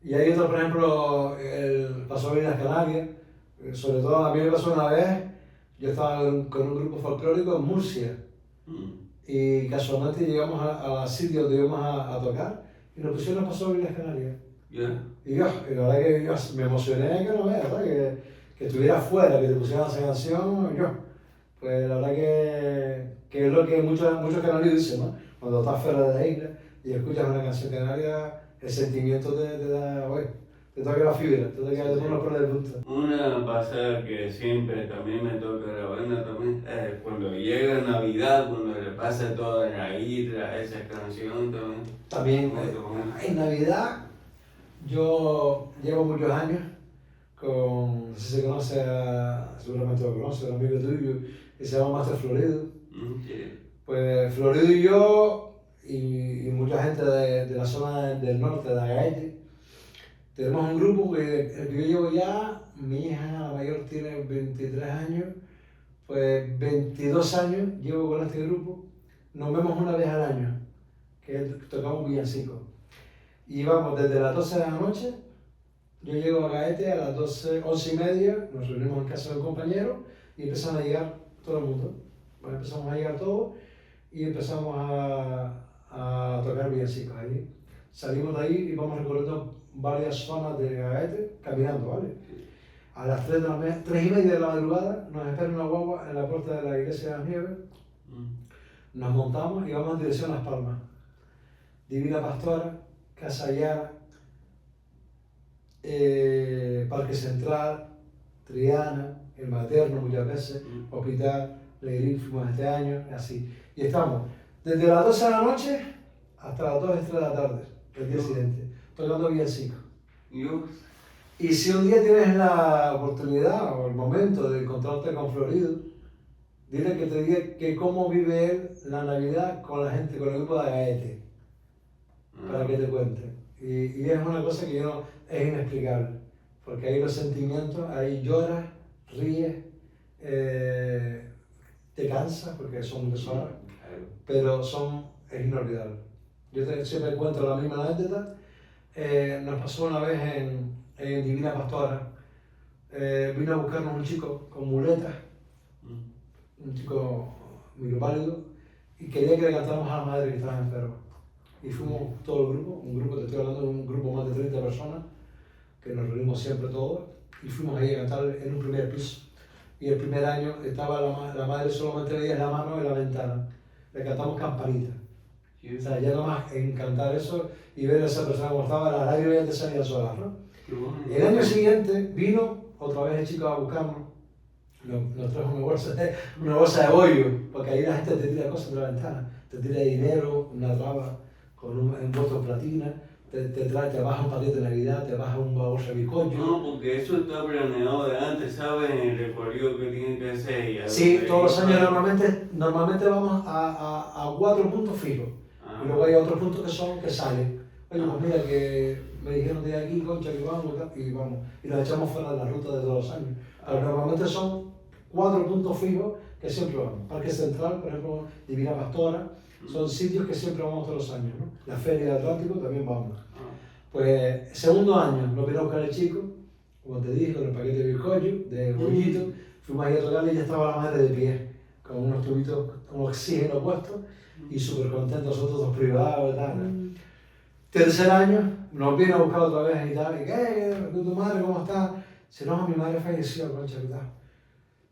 Y hay otro, por ejemplo, el Paso de las Canarias. Sobre todo a mí me pasó una vez, yo estaba con un grupo folclórico en Murcia y casualmente llegamos al sitio donde íbamos a tocar y nos pusieron el Paso de las Canarias. Y la verdad que yo me emocioné que no veas, ¿verdad? Que estuviera fuera, que te pusieran esa canción, pues la verdad que es lo que muchos canarios dicen, ¿no? Cuando estás fuera de la isla y escuchas una canción canaria, el sentimiento te da, te toca la fibra, te toca los pelos de punta. Una pasada que siempre también me toca la banda también es cuando llega Navidad, cuando le pasa toda la isla, esa canción también. También, en Navidad yo llevo muchos años con, no sé si se conoce, seguramente lo conoce, un amigo tuyo que se llama Master Florido. Sí. Pues Florido y yo y mucha gente de la zona del norte, de Agaete, tenemos un grupo que yo llevo ya, mi hija la mayor tiene 23 años, pues 22 años llevo con este grupo, nos vemos una vez al año, que tocamos villancicos. Y vamos desde las 12 de la noche, yo llego a Gaete a las 11:30, nos reunimos en casa de un compañero y empezamos a llegar todo el mundo. Bueno, empezamos a llegar todos y empezamos a tocar villancicos ahí. Salimos de ahí y vamos recorriendo varias zonas de Gaete caminando, ¿vale? A las 3:30 de la madrugada nos espera una guagua en la puerta de la iglesia de las Nieves. Nos montamos y vamos en dirección a Las Palmas. Divina Pastora, Casa Yara, Parque Central, Triana, El Materno muchas veces, Hospital, Leirín fuimos este año, así. Y estamos desde las 12 de la noche hasta las 2 o 3 de la tarde, el día siguiente, tocando villancicos. Y si un día tienes la oportunidad o el momento de encontrarte con Florido, dile que te diga que cómo vive él la Navidad con la gente, con el grupo de Agaete, para que te cuente. Y es una cosa que es inexplicable, porque ahí los sentimientos, ahí lloras, ríes, te cansas, porque son de solar, pero es inolvidable. Yo siempre encuentro la misma anécdota. Nos pasó una vez en Divina Pastora, vino a buscarnos un chico con muletas, un chico micropálido, y quería que le cantáramos a la madre que estaba enferma. Y fuimos todo el grupo, te estoy hablando de un grupo más de 30 personas, que nos reunimos siempre todos, y fuimos ahí a cantar en un primer piso. Y el primer año estaba la madre solamente veía la mano en la ventana, le cantamos Campanita. O sea, ya nomás en cantar eso y ver a esa persona como estaba, las lágrimas ya te salían solas, ¿no? El año siguiente vino otra vez el chico a buscarnos, nos trajo una bolsa de bollo, porque ahí la gente te tira cosas de la ventana, te tira dinero, una raba con un voto platina, te baja un paquete de Navidad, te baja un bolsa de bizcocho. No, porque eso está planeado de antes, ¿sabes? En el recorrido que tienen que hacer. Y Sí, todos los años normalmente vamos a 4 puntos fijos. Ah. Y luego hay otros puntos que salen. Oye, pues mira que me dijeron de aquí, concha, que vamos y vamos. Y los echamos fuera de la ruta de todos los años. Pero normalmente son 4 puntos fijos que siempre vamos. Parque Central, por ejemplo, Divina Pastora, son sitios que siempre vamos todos los años, ¿no? La Feria del Atlántico también vamos. Pues segundo año nos vino a buscar el chico, como te dije, con el paquete de bizcocho, de bollito, fuimos ahí a tocarle y ya estaba la madre de pie, con unos tubitos, con oxígeno puesto y súper contentos, nosotros dos privados y tal. Tercer año nos vino a buscar otra vez y tal, y ¿qué? ¿Tu madre cómo está? Dice, no, mi madre falleció, concha, ¿qué tal?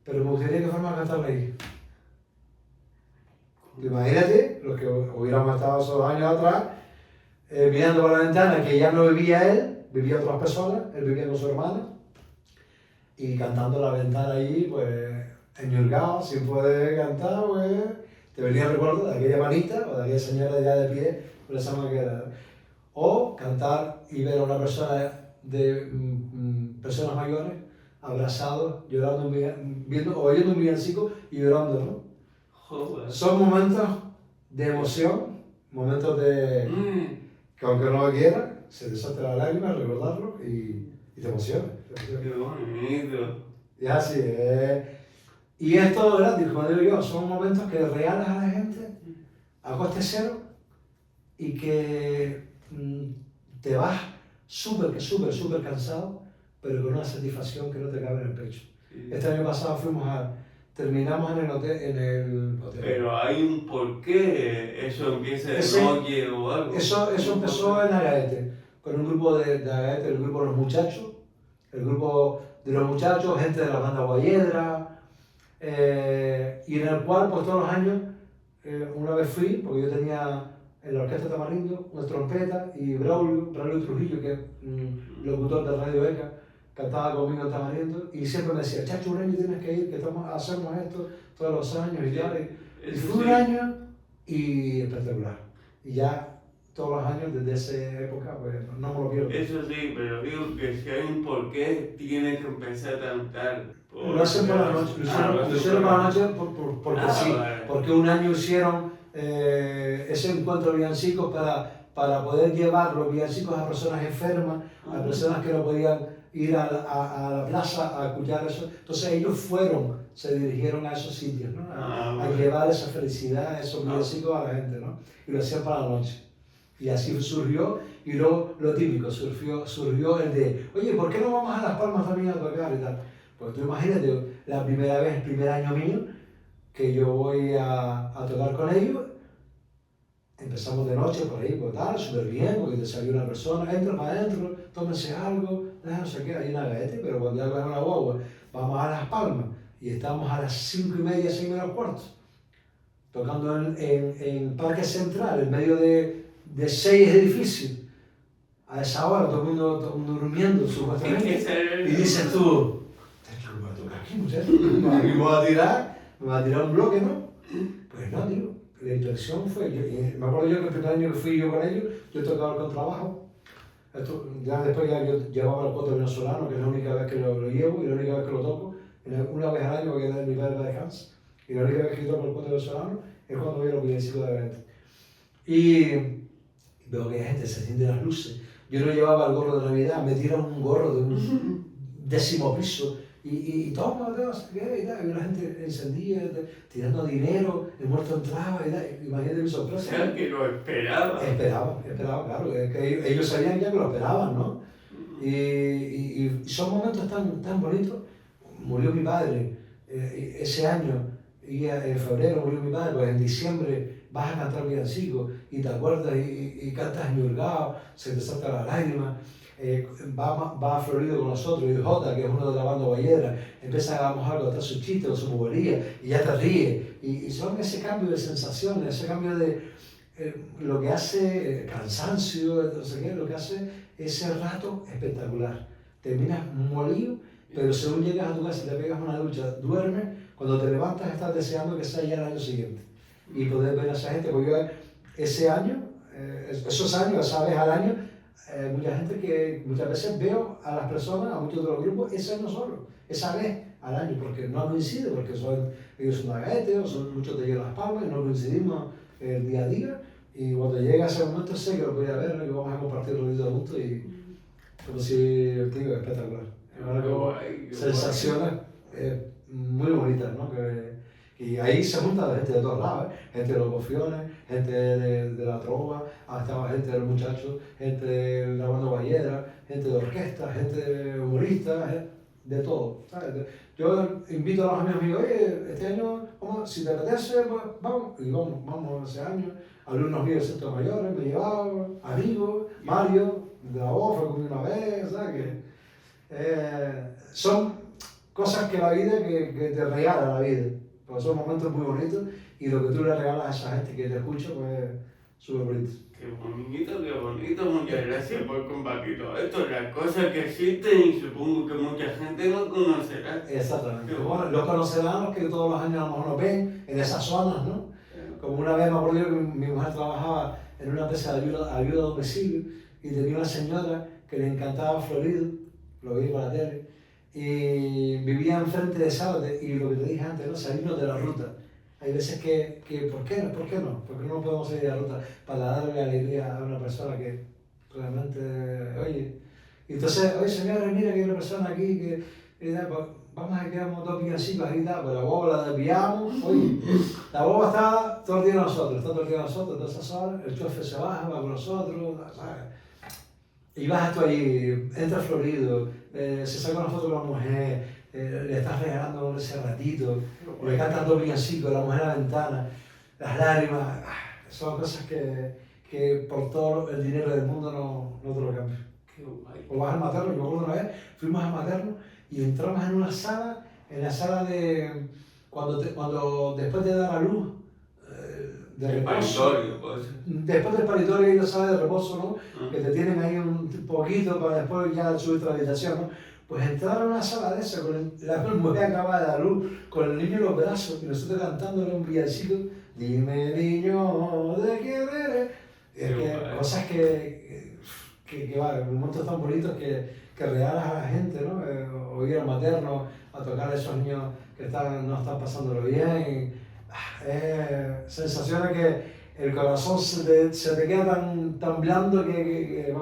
Pero me gustaría que fuéramos a cantarle ahí. Imagínate, los que hubiéramos estado esos años atrás, mirando por la ventana, que ya no vivía él, vivía otras personas, él vivía con su hermana, y cantando a la ventana allí, pues, enyurgado, sin poder cantar, pues, te venía el recuerdo de aquella manita o de aquella señora ya de pie, con esa manguera. O cantar y ver a una persona de personas mayores, abrazados, llorando, oyendo un villancico y llorando, ¿no? Joder. Son momentos de emoción, momentos de... que aunque no lo quieras, se te salta la lágrima al recordarlo y te emociona. Qué bonito. Y así es. Y es todo gratis, como digo yo, son momentos que regalas a la gente a coste cero y que te vas súper cansado, pero con una satisfacción que no te cabe en el pecho. Sí. Este año pasado terminamos en el hotel. Pero hay un porqué, eso empieza de noche o algo. Eso empezó en Agaete, con un grupo de Agaete, el grupo de los muchachos, gente de la banda Guayedra, y en el cual pues todos los años, una vez fui, porque yo tenía en la Orquesta Tamarindo una trompeta y Braulio Trujillo, que es locutor de Radio ECA, cantaba conmigo en Tamarindo y siempre me decía, Chacho, un año tienes que ir, que hacemos esto todos los años y tal. Y fue un año y espectacular. Y ya todos los años desde esa época, pues no me lo pierdo. Eso sí, pero digo que si hay un porqué, tienes que empezar a cantar. Lo hacen por la noche, lo hicieron por la noche porque sí, vale. porque un año hicieron ese encuentro de villancicos para poder llevar los villancicos a personas enfermas, a personas que no podían ir a la plaza a escuchar eso. Entonces ellos se dirigieron a esos sitios, ¿no? A llevar esa felicidad, esos villancicos a la gente, ¿no? Y lo hacían para la noche. Y así surgió, y luego lo típico, surgió el de, oye, ¿por qué no vamos a Las Palmas también a tocar y tal? Pues tú imagínate, la primera vez, el primer año mío, que yo voy a tocar con ellos, empezamos de noche por ahí, pues tal, súper bien, porque te salió una persona, entra para adentro, tómense algo, no sé qué, hay una Agaete, pero cuando ya coges una guagua, vamos a Las Palmas, y estamos a las 5:30, 6:45, tocando en Parque Central, en medio de 6 edificios. A esa hora, todo el mundo durmiendo, supuestamente. Y dices tú, ¿qué me va a tocar aquí, muchacho? Aquí me va a tirar un bloque, ¿no? Pues no, tío. La impresión fue, me acuerdo yo que el primer año que fui yo con ellos, yo tocaba el contrabajo. Ya después yo llevaba el cuatro venezolano, que es la única vez que lo llevo y la única vez que lo toco. Una vez al año, porque era mi padre de Hans. Y la única vez que toco el cuatro venezolano es cuando voy a los villancicos de evento. Y veo que la gente se enciende las luces. Yo no llevaba el gorro de Navidad, me tiran un gorro de un 10º piso y toma, y la gente encendía, tirando dinero, el muerto entraba y tal. Imagínate mi sorpresa. O sea, que lo esperaba. Esperaba, claro, que ellos sabían ya que lo esperaban, ¿no? Y son momentos tan bonitos. Murió mi padre ese año, y en febrero murió mi padre, pues en diciembre vas a cantar villancico y te acuerdas y cantas ñurgado, se te salta la lágrima. Va a Florido con nosotros, y Jota, que es uno de la banda Guayedra, empieza a mojar contar sus chistes o su movería y ya te ríes. Y son ese cambio de sensaciones, ese cambio de lo que hace cansancio, no sé qué, lo que hace ese rato espectacular. Terminas molido, pero según llegas a tu casa y te pegas una ducha, duermes, cuando te levantas estás deseando que sea ya el año siguiente. Y poder ver a esa gente, porque yo ese año, esos años, esa vez al año, mucha gente que muchas veces veo a las personas, a muchos de los grupos, ese año solo, esa vez al año, porque no coincide, porque ellos son de Agaete, o son muchos de ellos Las Palmas, y no coincidimos el día a día, y cuando llega ese momento sé que lo voy a ver, ¿no? Y vamos a compartir los vídeos juntos, y como si, te digo, espectacular. Es algo, sensaciones muy bonitas, ¿no? Y ahí se junta gente de todos lados, ¿eh? Gente de los Bofiones, gente de la trova, estaba gente de los muchachos, gente de la banda ballera, gente de orquesta, gente humorista, de todo, ¿sabes? Yo invito a los amigos, oye, este año, si te apetece, pues vamos, y vamos ese año. Alumnos míos de centros mayores, me llevaban, amigos, Mario, de la voz, fue conmigo una vez, ¿sabes? Son cosas que la vida, que te regala la vida. Porque son momentos muy bonitos y lo que tú le regalas a esa gente que te escucha, pues súper bonito. Qué bonito, muchas gracias por compartir todo esto, las cosas que existen y supongo que mucha gente no conocerá. Exactamente. Bueno, los conocerán los que todos los años a lo mejor nos ven en esas zonas, ¿no? Como una vez me acuerdo yo que mi mujer trabajaba en una empresa de ayuda a domicilio y tenía una señora que le encantaba Florido, lo vi por la tele, y vivía enfrente de Zárate, y lo que te dije antes, ¿no? Salirnos de la ruta. Hay veces que ¿por qué no? ¿Por qué no podemos salir de la ruta para darle alegría a una persona que realmente, oye? Y entonces, oye señora, mira que hay una persona aquí que, pues, vamos a quedarnos dos villancicos ahí, pues la boba la desviamos, oye, la boba está todo el día con nosotros, todas esas horas, el chofer se baja, va con nosotros, ¿sabes? Y vas tú ahí, entra Florido, se saca una foto con la mujer, le estás regalando ese ratito, le cantan dos villancicos, la mujer a la ventana, las lágrimas, son cosas que por todo el dinero del mundo no te lo cambian. O vas al materno, yo me acuerdo una vez, fuimos al materno y entramos en una sala, en la sala de cuando después de dar a luz, de reposo, después del paritorio hay una sala de reposo, ¿no? Que te tienen ahí un poquito para después ya subirte a la habitación, ¿no? Pues entrar a una sala de esa, con la mujer acabada de dar luz, con el niño en los brazos, y nosotros cantándole un villancico, dime niño, ¿de quién eres? Cosas que momentos tan bonitos que regalas a la gente, ¿no? O ir al materno a tocar a esos niños que no están pasándolo bien. Sensaciones que el corazón se te queda tan blando que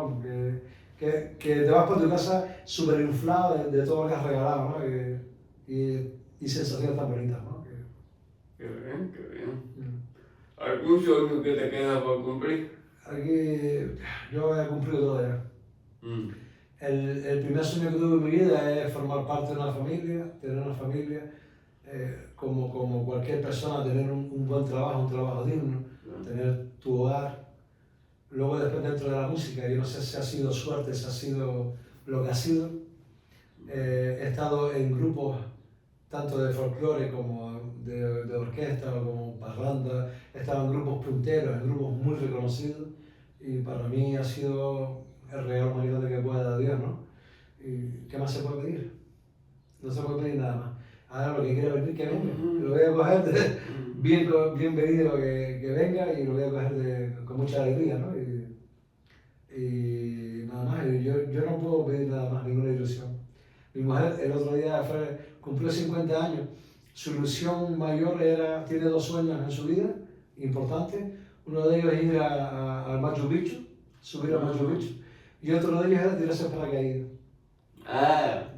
te vas por tu casa súper inflado de todo lo que has regalado, ¿no? Y sensaciones tan bonitas, ¿no? Qué bien. ¿Algún sueño que te queda por cumplir? Aquí yo he cumplido todo ya. El primer sueño que tuve en mi vida es formar parte de una familia, tener una familia, como cualquier persona, tener un buen trabajo, un trabajo digno, tener tu hogar. Luego después dentro de la música, yo no sé si ha sido suerte, si ha sido lo que ha sido. He estado en grupos tanto de folclore como de orquesta, como parranda, he estado en grupos punteros, en grupos muy reconocidos, y para mí ha sido el regalo más grande que puede dar Dios, ¿no? ¿Y qué más se puede pedir? No se puede pedir nada más. Ahora lo que quiera venir, que venga. Lo voy a coger bien venido que venga, y lo voy a coger con mucha alegría, ¿no? Y nada más, yo no puedo pedir nada más, ninguna ilusión. Mi mujer el otro día cumplió 50 años. Su ilusión mayor tiene dos sueños en su vida, importantes. Uno de ellos es ir al Machu Picchu, subir al Machu Picchu. Y otro de ellos era tirarse el paracaídas.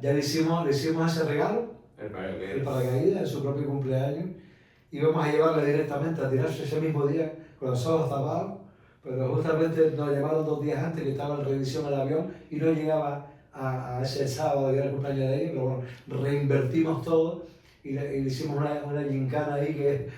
Ya le hicimos ese regalo, el paracaídas, en su propio cumpleaños. Íbamos a llevarle directamente a tirarse ese mismo día con los ojos tapados, pero justamente nos llamaron 2 días antes, que estaba en revisión el avión y no llegaba a ese sábado que era el cumpleaños de ella, pero bueno, reinvertimos todo y le hicimos una gincana ahí que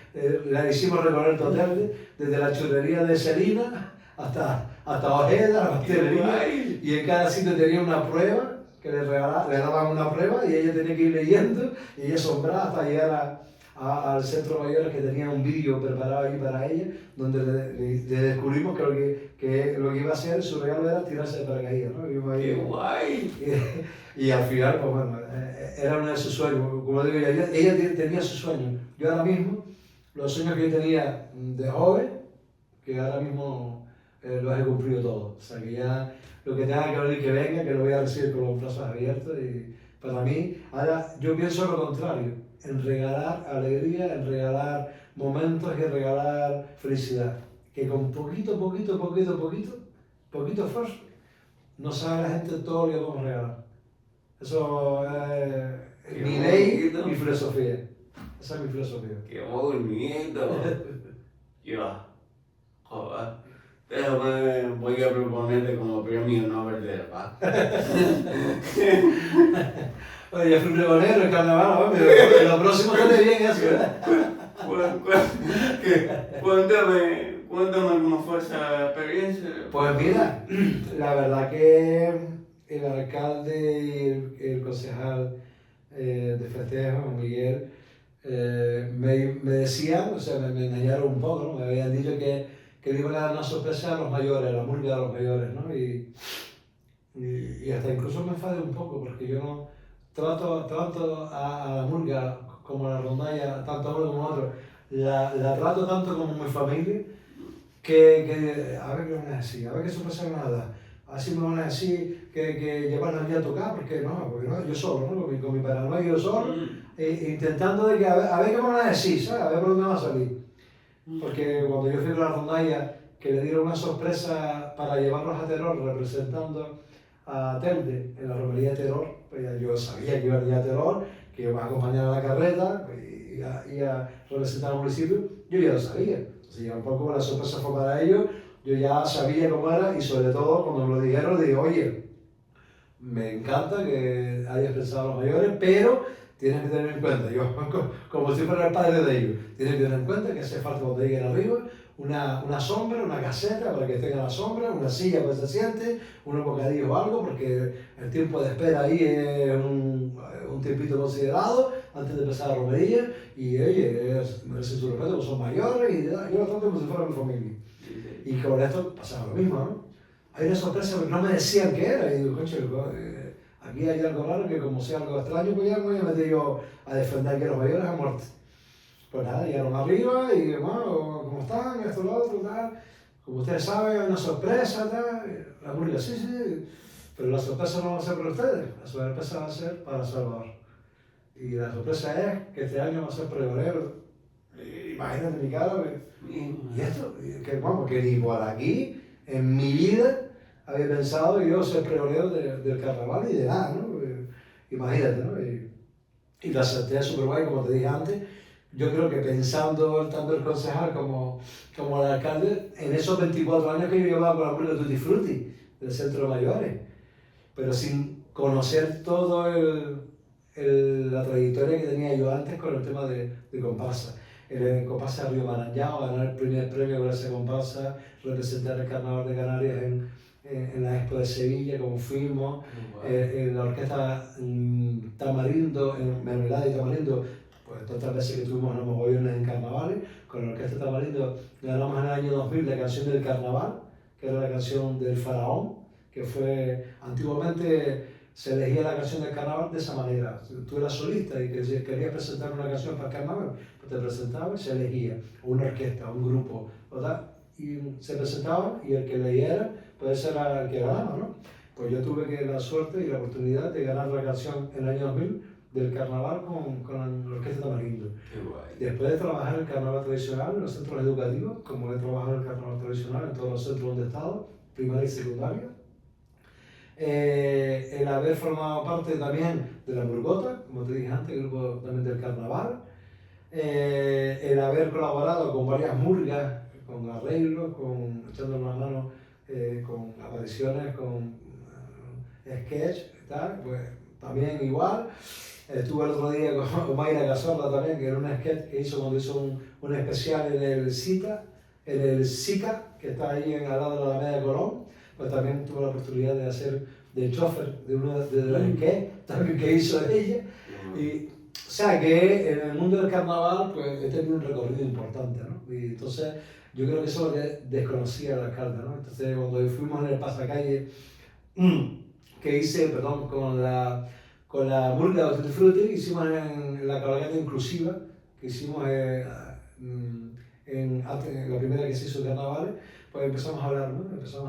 la hicimos recorrer total, desde la churrería de Selina hasta Ojeda, la pastelería, y en cada sitio tenía una prueba, que le daban una prueba y ella tenía que ir leyendo, y ella asombrada hasta llegar al centro mayor, que tenía un vídeo preparado ahí para ella, donde le descubrimos que lo que iba a hacer, su regalo era tirarse de paracaídas, ¿no? ¡Qué guay! Y al final, pues bueno, era uno de sus sueños. Como digo, ella tenía sus sueños. Yo ahora mismo, los sueños que yo tenía de joven, que ahora mismo los he cumplido todos. O sea que ya lo que tenga que venir que venga, que lo voy a recibir con los brazos abiertos. Y para mí, ahora yo pienso lo contrario, en regalar alegría, en regalar momentos y en regalar felicidad. Que con poquito esfuerzo, no sabe la gente todo lo que podemos regalar. Eso es mi ley, mi filosofía. Esa es mi filosofía. ¡Qué bonito! Yo, joder, déjame, voy a proponerte como premio Nobel de la Paz. Oye, ya fui pregonero en carnaval, hombre, lo próximo sale bien eso, ¿verdad? Cuéntame cómo fue esa experiencia. Pues mira, la verdad que el alcalde y el concejal de festejo, Miguel, me decían, o sea, me engañaron un poco, ¿no? Me habían dicho que le iban a dar una sorpresa a los mayores, a la murga de los mayores, ¿no? Y hasta incluso me enfadé un poco, porque yo no trato a la murga como a la rondalla, tanto a uno como a otro, la trato tanto como mi familia, que a ver qué van a decir, a ver qué sorpresa me van a dar. Así me van a decir que llevarnos allí a tocar, porque no, yo solo, ¿no? Con mi paranoia yo solo, intentando de que a ver qué me van a decir, ¿sabes? A ver por dónde va a salir. Porque cuando yo fui a la rondalla, que le dieron una sorpresa para llevarlos a Teror, representando a Telde en la romería de Teror, pues yo sabía que iba a ir a Teror, que iba a acompañar a la carreta y a representar al municipio, yo ya lo sabía. Entonces ya un poco la sorpresa fue para ellos, yo ya sabía cómo era y sobre todo cuando me lo dijeron, le dije, oye, me encanta que hayas pensado en los mayores, pero tienes que tener en cuenta, yo como si fuera el padre de ellos, tienes que tener en cuenta que hace falta cuando lleguen arriba una sombra, una caseta para que estén a la sombra, una silla para que se siente, unos bocadillos o algo, porque el tiempo de espera ahí es un tiempito considerado antes de empezar la romería, y oye, merece su respeto, pues son mayores, y yo lo trato como si fuera mi familia. Y con esto pasaba lo mismo, ¿no? Hay una sorpresa que no me decían qué era, y digo, coche, aquí hay algo raro que como sea algo extraño, pues ya me voy a meter yo a defender que los mayores han muerto. Pues nada, llegaron arriba y bueno, ¿cómo están? Esto, lo otro, tal. Como ustedes saben, hay una sorpresa, tal. La burla, sí, pero la sorpresa no va a ser para ustedes, la sorpresa va a ser para Salvador. Y la sorpresa es que este año va a ser pregonero. Imagínate mi cara, y esto, que ni por aquí, en mi vida, había pensado yo ser pregonero del carnaval y de nada, ¿no? Imagínate, ¿no? Y la acepté súper guay, como te dije antes. Yo creo que pensando tanto el concejal como el alcalde, en esos 24 años que yo llevaba con la burla de Tutti Frutti, del Centro de Mayores, pero sin conocer todo la trayectoria que tenía yo antes con el tema de comparsa. El comparsa de Río Maranhão, ganar el primer premio con esa comparsa, representar el Carnaval de Canarias en la Expo de Sevilla, como fuimos, en la orquesta Tamarindo, en Mermelada y Tamarindo, pues todas las veces que tuvimos en los gobiernos en carnavales, con la orquesta Tamarindo ganamos en el año 2000 la canción del carnaval, que era la canción del faraón, que fue, antiguamente se elegía la canción del carnaval de esa manera. Tú eras solista y querías presentar una canción para el carnaval, pues te presentabas y se elegía una orquesta, un grupo, ¿verdad? Y se presentaba y el que leyera puede ser el que ganaba, ¿no? Pues yo tuve la suerte y la oportunidad de ganar la canción en el año 2000 del carnaval con la orquesta Tamarindo. Qué guay. Después de trabajar el carnaval tradicional en los centros educativos, como he trabajado el carnaval tradicional en todos los centros donde he estado, primaria y secundaria, el haber formado parte también de la Murgota, como te dije antes, el grupo también del carnaval, el haber colaborado con varias murgas, con arreglos, echando una mano con apariciones, con sketch y tal, pues también igual. Estuve el otro día con Mayra Cazorla también, que era un sketch que hizo cuando hizo un especial en el SICA, que está ahí al lado de la Alameda de Colón. Pues también tuve la oportunidad de hacer de chofer de una de las sketches también que hizo ella. Y, o sea que en el mundo del carnaval pues he tenido un recorrido importante, ¿no? Y entonces yo creo que eso es lo que desconocía el alcalde, ¿no? Entonces cuando fuimos en el pasacalle que hice, perdón, con la murga de Tutti Frutti, hicimos en la cabalgata inclusiva, que hicimos en la primera que se hizo de carnavales, pues empezamos a hablar, ¿no? Empezamos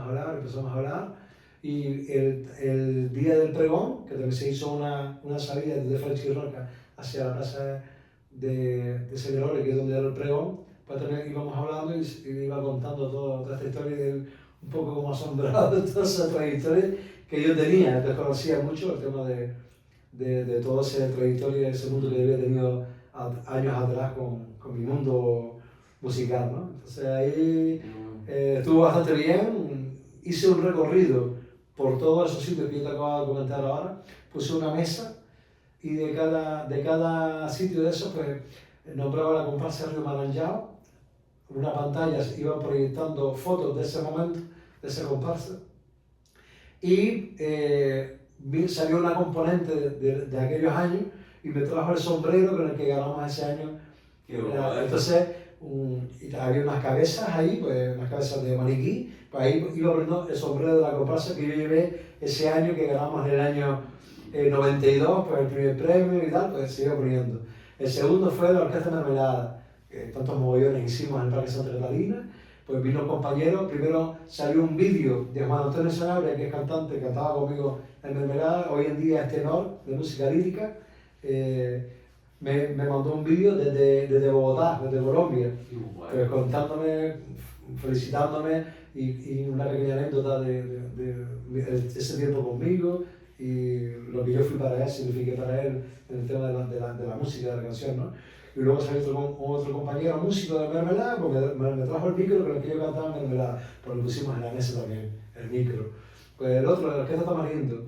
a hablar. Y el día del pregón, que también se hizo una salida desde Franchi Roca hacia la plaza de Señores, que es donde era el pregón, pues también íbamos hablando y iba contando toda esta historia, y él un poco como asombrado de toda esa trayectoria que yo tenía. Entonces conocía mucho el tema de toda esa trayectoria, ese mundo que yo había tenido años atrás con mi mundo musical, ¿no? Entonces ahí estuvo bastante bien. Hice un recorrido por todos esos sitios que yo te acabo de comentar ahora. Puse una mesa y de cada sitio de esos pues nombraba la comparsa Río Maranhão. Una pantalla iba proyectando fotos de ese momento, de esa comparsa. Y salió una componente de aquellos años y me trajo el sombrero con el que ganamos ese año. Entonces había unas cabezas ahí, pues unas cabezas de maniquí, pues ahí iba poniendo el sombrero de la comparsa que yo llevé ese año, que ganamos en el año 92, pues el primer premio y tal, pues se iba poniendo. El segundo fue la Orquesta Mermelada, que tantos mogollones hicimos en el Parque Santa Catalina. Pues vino un compañero, primero salió un vídeo de Juan Antonio Sanabria, que es cantante, cantaba conmigo en Mermelada, hoy en día es tenor de música lírica. Me mandó un vídeo desde Bogotá, desde Colombia, pues contándome, felicitándome y una pequeña anécdota de ese tiempo conmigo y lo que yo fui para él, signifiqué para él en el tema de la música, de la canción, ¿no? Y luego salió otro compañero músico de Mermelada, porque me trajo el micro con el que yo cantaba en Mermelada, pues lo pusimos en la mesa también, el micro. Pues el otro, la Orquesta Tamarindo,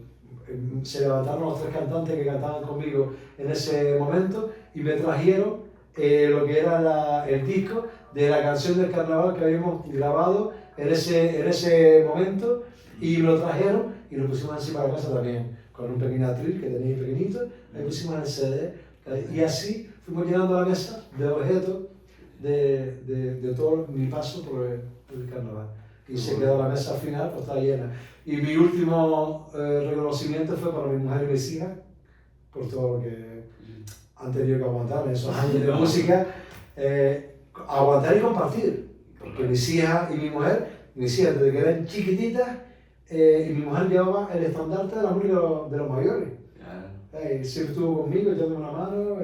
se levantaron los tres cantantes que cantaban conmigo en ese momento y me trajeron lo que era el disco de la canción del carnaval que habíamos grabado en ese momento, y me lo trajeron y lo pusimos encima de la casa también, con un pequeño atril que tenía pequeñito, ahí pusimos en el CD, y así fuimos llenando la mesa de objetos de todo mi paso por el carnaval. Y se quedó la mesa al final, pues estaba llena. Y mi último reconocimiento fue para mi mujer y mis hijas, por todo lo que han tenido que aguantar en esos años de música. Aguantar y compartir, porque mis hijas y mi mujer, desde que eran chiquititas, y mi mujer llevaba el estandarte de la música de los mayores. Siempre estuvo conmigo, echándome una mano, como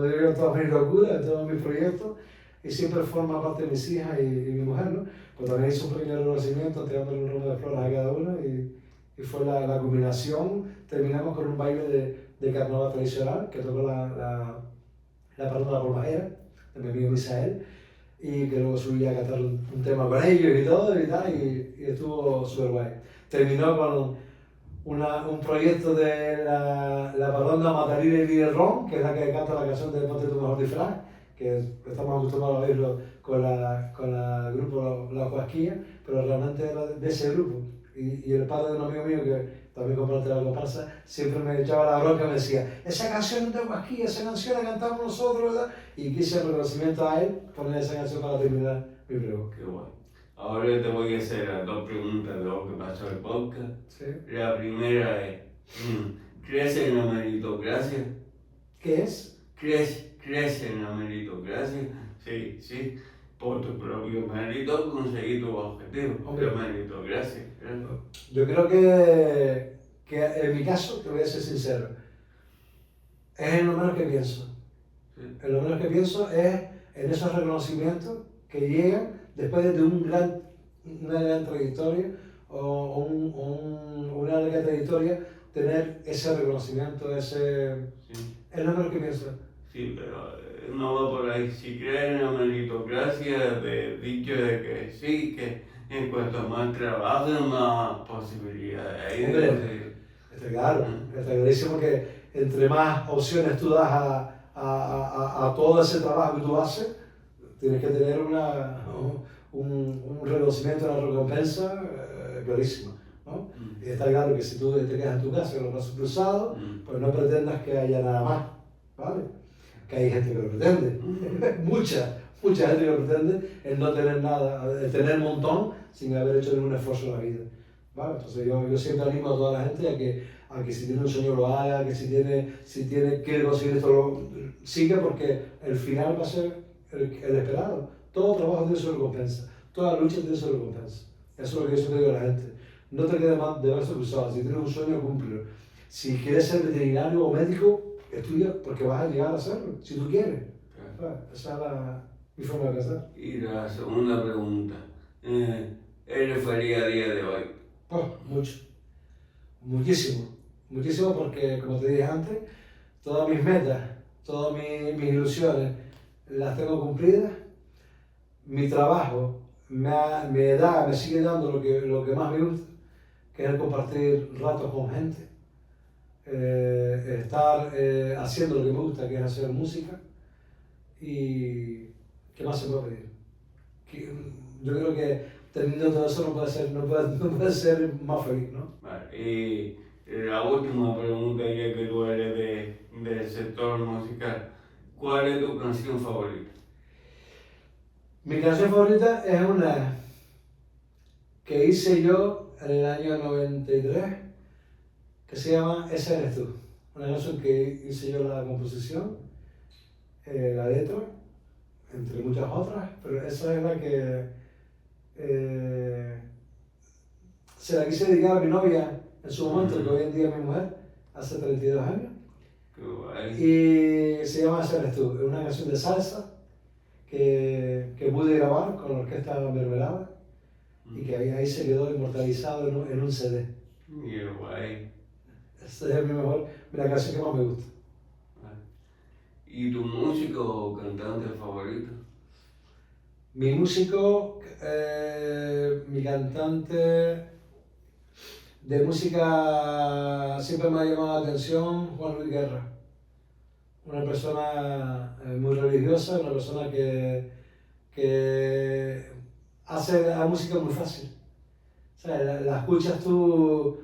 digo, en todas mis locuras, en todos mis proyectos, y siempre forma parte de mis hijas y mi mujer, ¿no? Pues también hice un pequeño reconocimiento, tirándole un ramo de flores a cada uno, y fue la culminación. Terminamos con un baile de carnaval tradicional, que tocó la Parranda Polvajera, de mi amigo Misael, y que luego subí a cantar un tema con ellos y todo, y tal, y estuvo súper guay. Terminó con un proyecto de la Parranda Matarina y Ron, que es la que canta la canción de Ponte tu mejor disfraz, que estamos acostumbrados a oírlo con el grupo La Huasquilla, pero realmente era de ese grupo. Y el padre de un amigo mío, que también comparte la comparsa, siempre me echaba la bronca y me decía: esa canción es de Huasquilla, esa canción la cantamos nosotros, ¿verdad? Y quise el reconocimiento a él, poner esa canción para terminar mi prueba. Qué bueno. Ahora te voy a hacer las dos preguntas de lo que pasó el podcast. ¿Sí? La primera es, ¿crees en la meritocracia? ¿Qué es? ¿Crees en la meritocracia? Sí. Por tu propio mérito conseguir tu objetivo. Hombre. La meritocracia. Yo creo que en mi caso, te voy a ser sincero, es en lo menos que pienso. Sí. En lo menos que pienso es en esos reconocimientos que llegan después de una gran trayectoria o una larga trayectoria, tener ese reconocimiento, Sí. es lo menos que pienso. Sí, pero no va por ahí. Si crees en la meritocracia, dicho de que sí, que en cuanto más trabajo, más posibilidades hay. Hombre, está claro, está clarísimo que entre más opciones tú das a todo ese trabajo que tú haces, tienes que tener un reconocimiento, una recompensa clarísima, ¿no? Y está claro que si tú te quedas en tu casa con los brazos cruzados, pues no pretendas que haya nada más, ¿vale? Que hay gente que lo pretende, mucha gente que lo pretende, el no tener nada, el tener un montón sin haber hecho ningún esfuerzo en la vida, ¿vale? Entonces yo siempre animo a toda la gente a que si tiene un sueño lo haga, que si quiere conseguir esto lo siga, porque el final va a ser el esperado. Todo trabajo tiene su recompensa, Toda lucha tiene su recompensa. Eso es lo que yo siempre digo a la gente. No te quedes más de brazos cruzados. Si tienes un sueño, cúmplelo. Si quieres ser veterinario o médico, estudia porque vas a llegar a hacerlo, si tú quieres. Esa es mi forma de pensar. Y la segunda pregunta, ¿eres feliz a día de hoy? Pues mucho, muchísimo, muchísimo porque, como te dije antes, todas mis metas, todas mis ilusiones las tengo cumplidas. Mi trabajo me sigue dando lo que más me gusta, que es el compartir ratos con gente, estar haciendo lo que me gusta, que es hacer música. ¿Y qué más se puede pedir? Yo creo que teniendo todo eso no puede ser más feliz, ¿no? Vale, y la última pregunta, ya que tú eres del sector musical, ¿cuál es tu canción favorita? Mi canción favorita es una que hice yo en el año 93, que se llama Esa eres tú. Una canción que hice yo la composición, la letra, entre muchas otras, pero esa es la que se la quise dedicar a mi novia en su momento, que hoy en día es mi mujer, hace 32 años. Qué guay. Y se llama Esa eres tú. Es una canción de salsa que pude grabar con la orquesta Mermelada y que ahí se quedó inmortalizado en un CD. Qué guay. Esa es la canción que más me gusta. ¿Y tu músico o cantante favorito? Mi músico, mi cantante de música siempre me ha llamado la atención Juan Luis Guerra. Una persona muy religiosa, una persona que hace la música muy fácil. O sea, la escuchas tú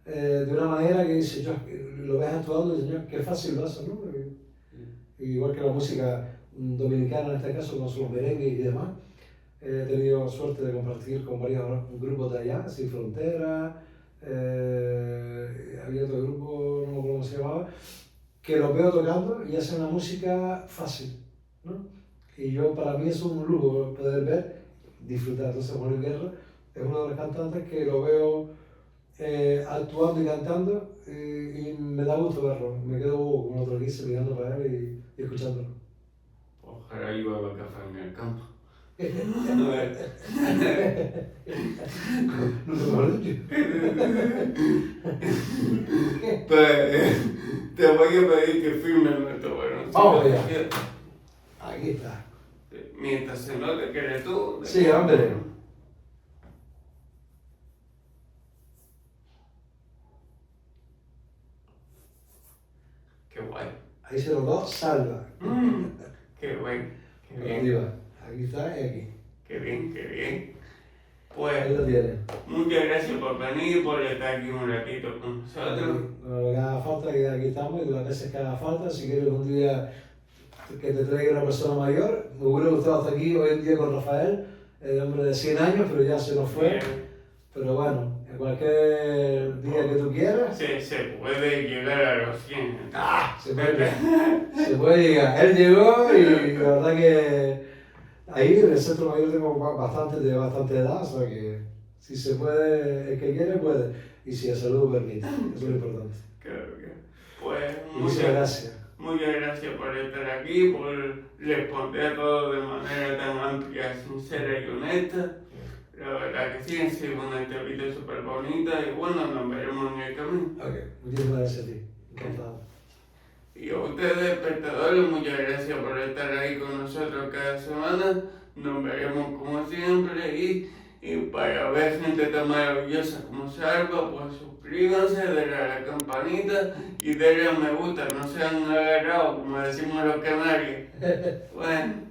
de una manera que dices, yo lo ves actuando y dices, qué fácil lo hace, ¿no? Igual que la música dominicana en este caso, con sus merengues y demás. He tenido suerte de compartir con varios grupos de allá, Sin Fronteras, había otro grupo, no me acuerdo cómo se llamaba, que los veo tocando y hacen una música fácil, ¿no? Y para mí es un lujo poder ver, disfrutar. Entonces Juan Luis Guerra es uno de los cantantes que lo veo actuando y cantando y me da gusto verlo. Me quedo como otro guise mirando para él y escuchándolo. Ojalá llueva café en el campo. No te lo he dicho. Pues te voy a pedir que firmes esto, bueno. Vamos allá. Aquí está. Mientras se note que eres tú. Sí, hombre. Qué guay. Ahí se notó salva. Qué guay. Qué bien. Arriba. Aquí está y aquí. Qué bien, qué bien. Ahí Pues lo tienes. muchas gracias por venir, por estar aquí un ratito con nosotros. Lo que haga falta, que aquí estamos, y las veces que haga falta, si quieres un día que te traiga una persona mayor, me hubiera gustado estar aquí hoy en día con Rafael, el hombre de 100 años, pero ya se nos fue. Bien. Pero bueno, en cualquier día que tú quieras, Se puede llegar a los 100. se puede llegar. Él llegó y la verdad que ahí en el centro mayor tengo bastante edad, o sea que si se puede, el que quiere puede, y si la salud permite, eso es lo importante. Claro que. Pues Muchas gracias. muchas gracias por estar aquí, por responder todo de manera tan amplia, sincera y honesta. La verdad que sí, ha sido una entrevista súper bonita y bueno, nos veremos en el camino. Ok, muchísimas gracias a ti. Encantado. Y a ustedes, espectadores, muchas gracias por estar ahí con nosotros cada semana. Nos veremos como siempre y para ver gente tan maravillosa como Salva, pues suscríbanse, denle a la campanita y denle a me gusta, no sean agarrados como decimos los canarios. Bueno.